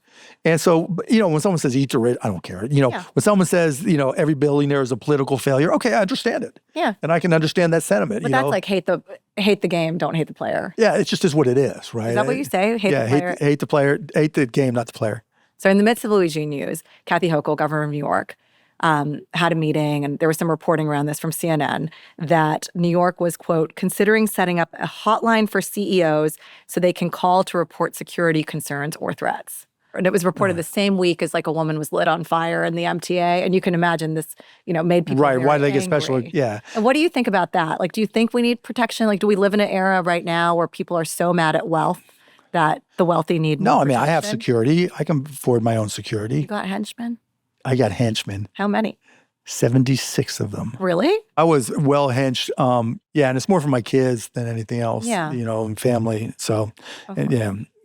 And so, when someone says eat the rich, I don't care. When someone says, every billionaire is a political failure, okay, I understand it. Yeah. And I can understand that sentiment. But that's like hate the game, don't hate the player. Yeah, it just is what it is, right? Is that what you say? Hate the player? Hate the player, hate the game, not the player. So in the midst of Luigi news, Kathy Hochul, governor of New York, had a meeting, and there was some reporting around this from CNN that New York was, quote, considering setting up a hotline for CEOs so they can call to report security concerns or threats. And it was reported the same week as a woman was lit on fire in the MTA. And you can imagine this, made people right. Why do they get angry. special? Yeah. And what do you think about that? Do you think we need protection? Do we live in an era right now where people are so mad at wealth that the wealthy need more protection? I have security. I can afford my own security. You got henchmen? I got henchmen. How many? 76 of them. Really? I was well henched. And it's more for my kids than anything else. Yeah. And family. So,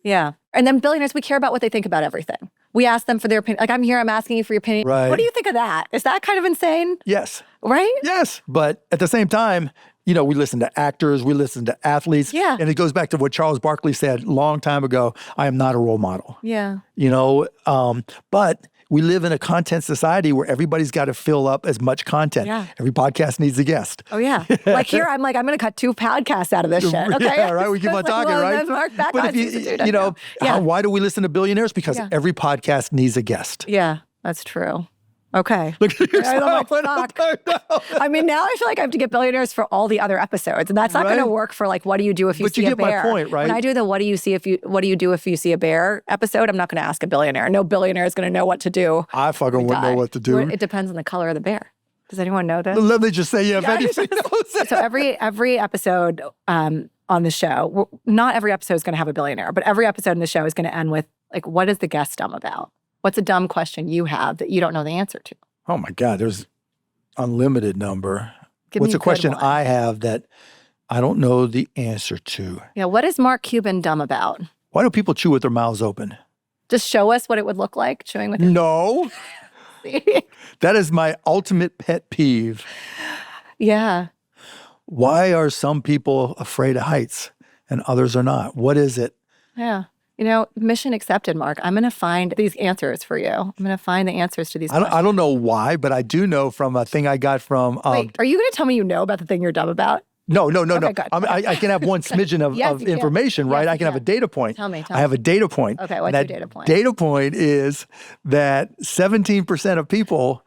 Yeah. And then billionaires, we care about what they think about everything. We ask them for their opinion. I'm asking you for your opinion. Right. What do you think of that? Is that kind of insane? Yes. Right? Yes. But at the same time, we listen to actors, we listen to athletes. Yeah. And it goes back to what Charles Barkley said a long time ago. I am not a role model. Yeah. But we live in a content society where everybody's got to fill up as much content. Yeah. Every podcast needs a guest. Oh, yeah. Here, I'm going to cut 2 podcasts out of this shit. Okay. Yeah, right. We keep on talking, right? But if why do we listen to billionaires? Because every podcast needs a guest. Yeah, that's true. Okay. Look at yourself. I mean, now I feel like I have to get billionaires for all the other episodes, and that's not going to work for what do you do if you see a bear? But you get my point, right? When I do the what do you do if you see a bear episode, I'm not going to ask a billionaire. No billionaire is going to know what to do. I fucking wouldn't know what to do. It depends on the color of the bear. Does anyone know this? Let me just say, if anything knows. So every episode on the show, not every episode is going to have a billionaire, but every episode in the show is going to end with what is the guest dumb about? What's a dumb question you have that you don't know the answer to? Oh my God, there's unlimited number. Give What's me a question one. I have that I don't know the answer to. Yeah, what is Mark Cuban dumb about? Why do people chew with their mouths open? Just show us what it would look like chewing with No. That is my ultimate pet peeve. Yeah. Why are some people afraid of heights and others are not? What is it? Yeah. Mission accepted, Mark. I'm going to find these answers for you. I'm going to find the answers to these questions. I don't know why, but I do know from a thing I got from... Wait, are you going to tell me you know about the thing you're dumb about? No. Okay, good. I can have one smidgen of, Yes, of information, right? I can have a data point. Tell me. I have a data point. Okay, what's your data point? Data point is that 17% of people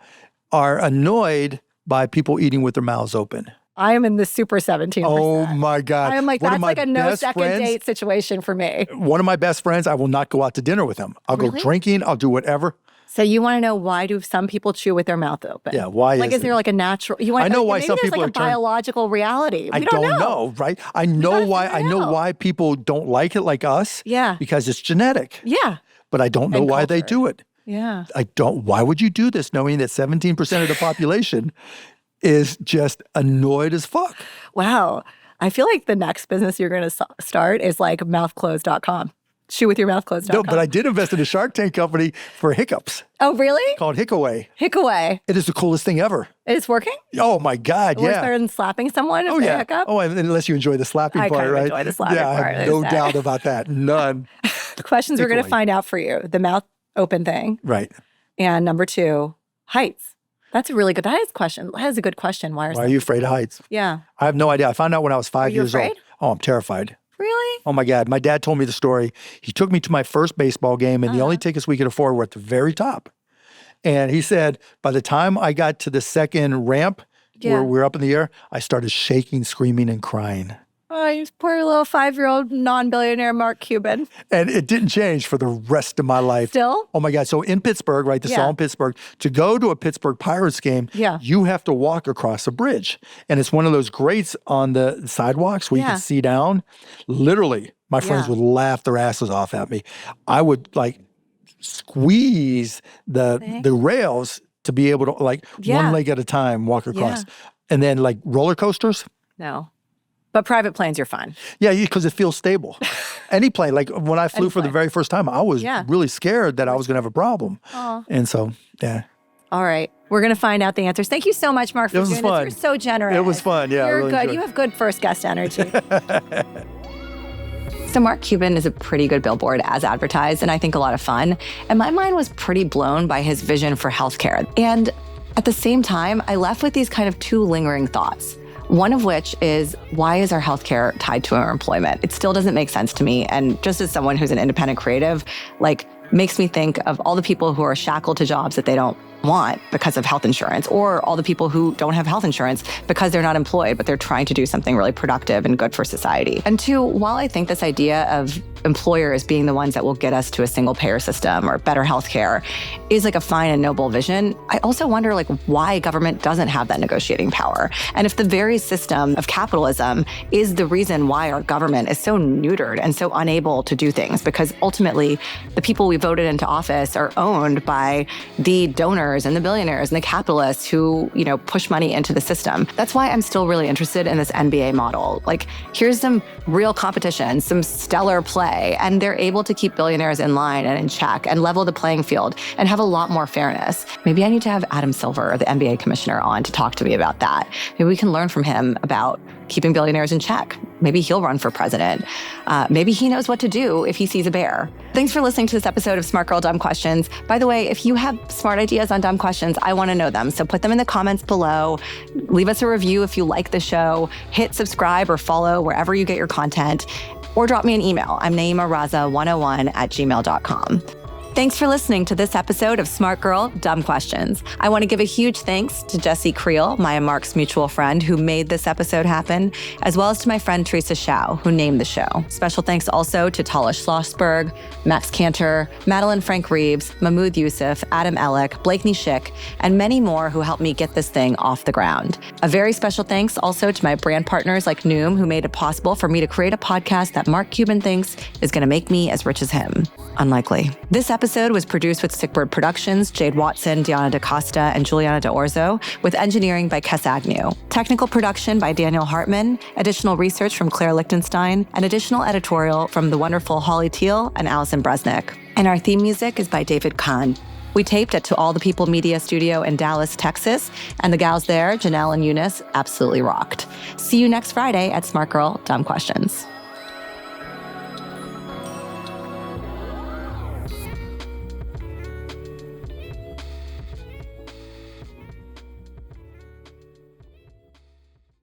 are annoyed by people eating with their mouths open. I am in the super 17%. Oh my God. I am like, that's like a no second friends, date situation for me. One of my best friends, I will not go out to dinner with him. I'll go drinking. I'll do whatever. So you want to know, why do some people chew with their mouth open? Yeah, why is there like a natural... I know why some people are like a biological reality. I don't know, right? I know why people don't like it like us. Yeah. Because it's genetic. Yeah. But I don't know why they do it. Yeah. Why would you do this knowing that 17% of the population is just annoyed as fuck? Wow. I feel like the next business you're going to start is like mouthclosed.com. Chew with your mouth closed. No, but I did invest in a Shark Tank company for hiccups. Oh, really? Called Hickaway. Hickaway. It is the coolest thing ever. It's working? Oh, my God, Worse than slapping someone if they hiccup? Oh, unless you enjoy the slapping part, right? I enjoy the slapping part. Yeah, I have no doubt about that. None. The questions we're going to find out for you. The mouth open thing. Right. And number 2, heights. That's a really good, that is a good question. Why are you afraid of heights? Yeah. I have no idea. I found out when I was 5 years old. Oh, I'm terrified. Really? Oh, my God. My dad told me the story. He took me to my first baseball game, and the only tickets we could afford were at the very top. And he said, by the time I got to the second ramp, where we were up in the air, I started shaking, screaming, and crying. Oh, you poor little 5-year-old non-billionaire Mark Cuban. And it didn't change for the rest of my life. Still? Oh, my God. So in Pittsburgh, right, this is all in Pittsburgh, to go to a Pittsburgh Pirates game, you have to walk across a bridge. And it's one of those grates on the sidewalks where you can see down. Literally, my friends would laugh their asses off at me. I would, like, squeeze the rails to be able to, like, one leg at a time, walk across. Yeah. And then, like, roller coasters? No. But private planes, you're fine. Yeah, because it feels stable. Any plane, like when I flew for the very first time, I was really scared that I was going to have a problem. And so, yeah. All right. We're going to find out the answers. Thank you so much, Mark, for doing this. You're so generous. It was fun, yeah. You're good. You have good first guest energy. So Mark Cuban is a pretty good billboard as advertised, and I think a lot of fun. And my mind was pretty blown by his vision for healthcare. And at the same time, I left with these kind of 2 lingering thoughts. One of which is, why is our healthcare tied to our employment? It still doesn't make sense to me. And just as someone who's an independent creative, like, makes me think of all the people who are shackled to jobs that they don't want because of health insurance, or all the people who don't have health insurance because they're not employed, but they're trying to do something really productive and good for society. And 2, while I think this idea of employers being the ones that will get us to a single payer system or better healthcare is like a fine and noble vision, I also wonder like why government doesn't have that negotiating power. And if the very system of capitalism is the reason why our government is so neutered and so unable to do things, because ultimately the people we voted into office are owned by the donors and the billionaires and the capitalists who, you know, push money into the system. That's why I'm still really interested in this NBA model. Like, here's some real competition, some stellar play, and they're able to keep billionaires in line and in check and level the playing field and have a lot more fairness. Maybe I need to have Adam Silver, the NBA commissioner, on to talk to me about that. Maybe we can learn from him about keeping billionaires in check. Maybe he'll run for president. Maybe he knows what to do if he sees a bear. Thanks for listening to this episode of Smart Girl Dumb Questions. By the way, if you have smart ideas on dumb questions, I want to know them. So put them in the comments below. Leave us a review if you like the show. Hit subscribe or follow wherever you get your content. Or drop me an email. I'm nayeemaraza101@gmail.com. Thanks for listening to this episode of Smart Girl, Dumb Questions. I want to give a huge thanks to Jesse Creel, my and Mark's mutual friend, who made this episode happen, as well as to my friend Teresa Shao, who named the show. Special thanks also to Tala Schlossberg, Max Cantor, Madeline Frank Reeves, Mahmoud Yusuf, Adam Ellick, Blakeney Schick, and many more who helped me get this thing off the ground. A very special thanks also to my brand partners like Noom, who made it possible for me to create a podcast that Mark Cuban thinks is going to make me as rich as him. Unlikely. This episode episode was produced with Sickbird Productions, Jade Watson, Diana DaCosta, and Juliana D'Orzo, with engineering by Kess Agnew. Technical production by Daniel Hartman, additional research from Claire Lichtenstein, and additional editorial from the wonderful Holly Teal and Allison Bresnick. And our theme music is by David Kahn. We taped at To All the People Media Studio in Dallas, Texas, and the gals there, Janelle and Eunice, absolutely rocked. See you next Friday at Smart Girl Dumb Questions.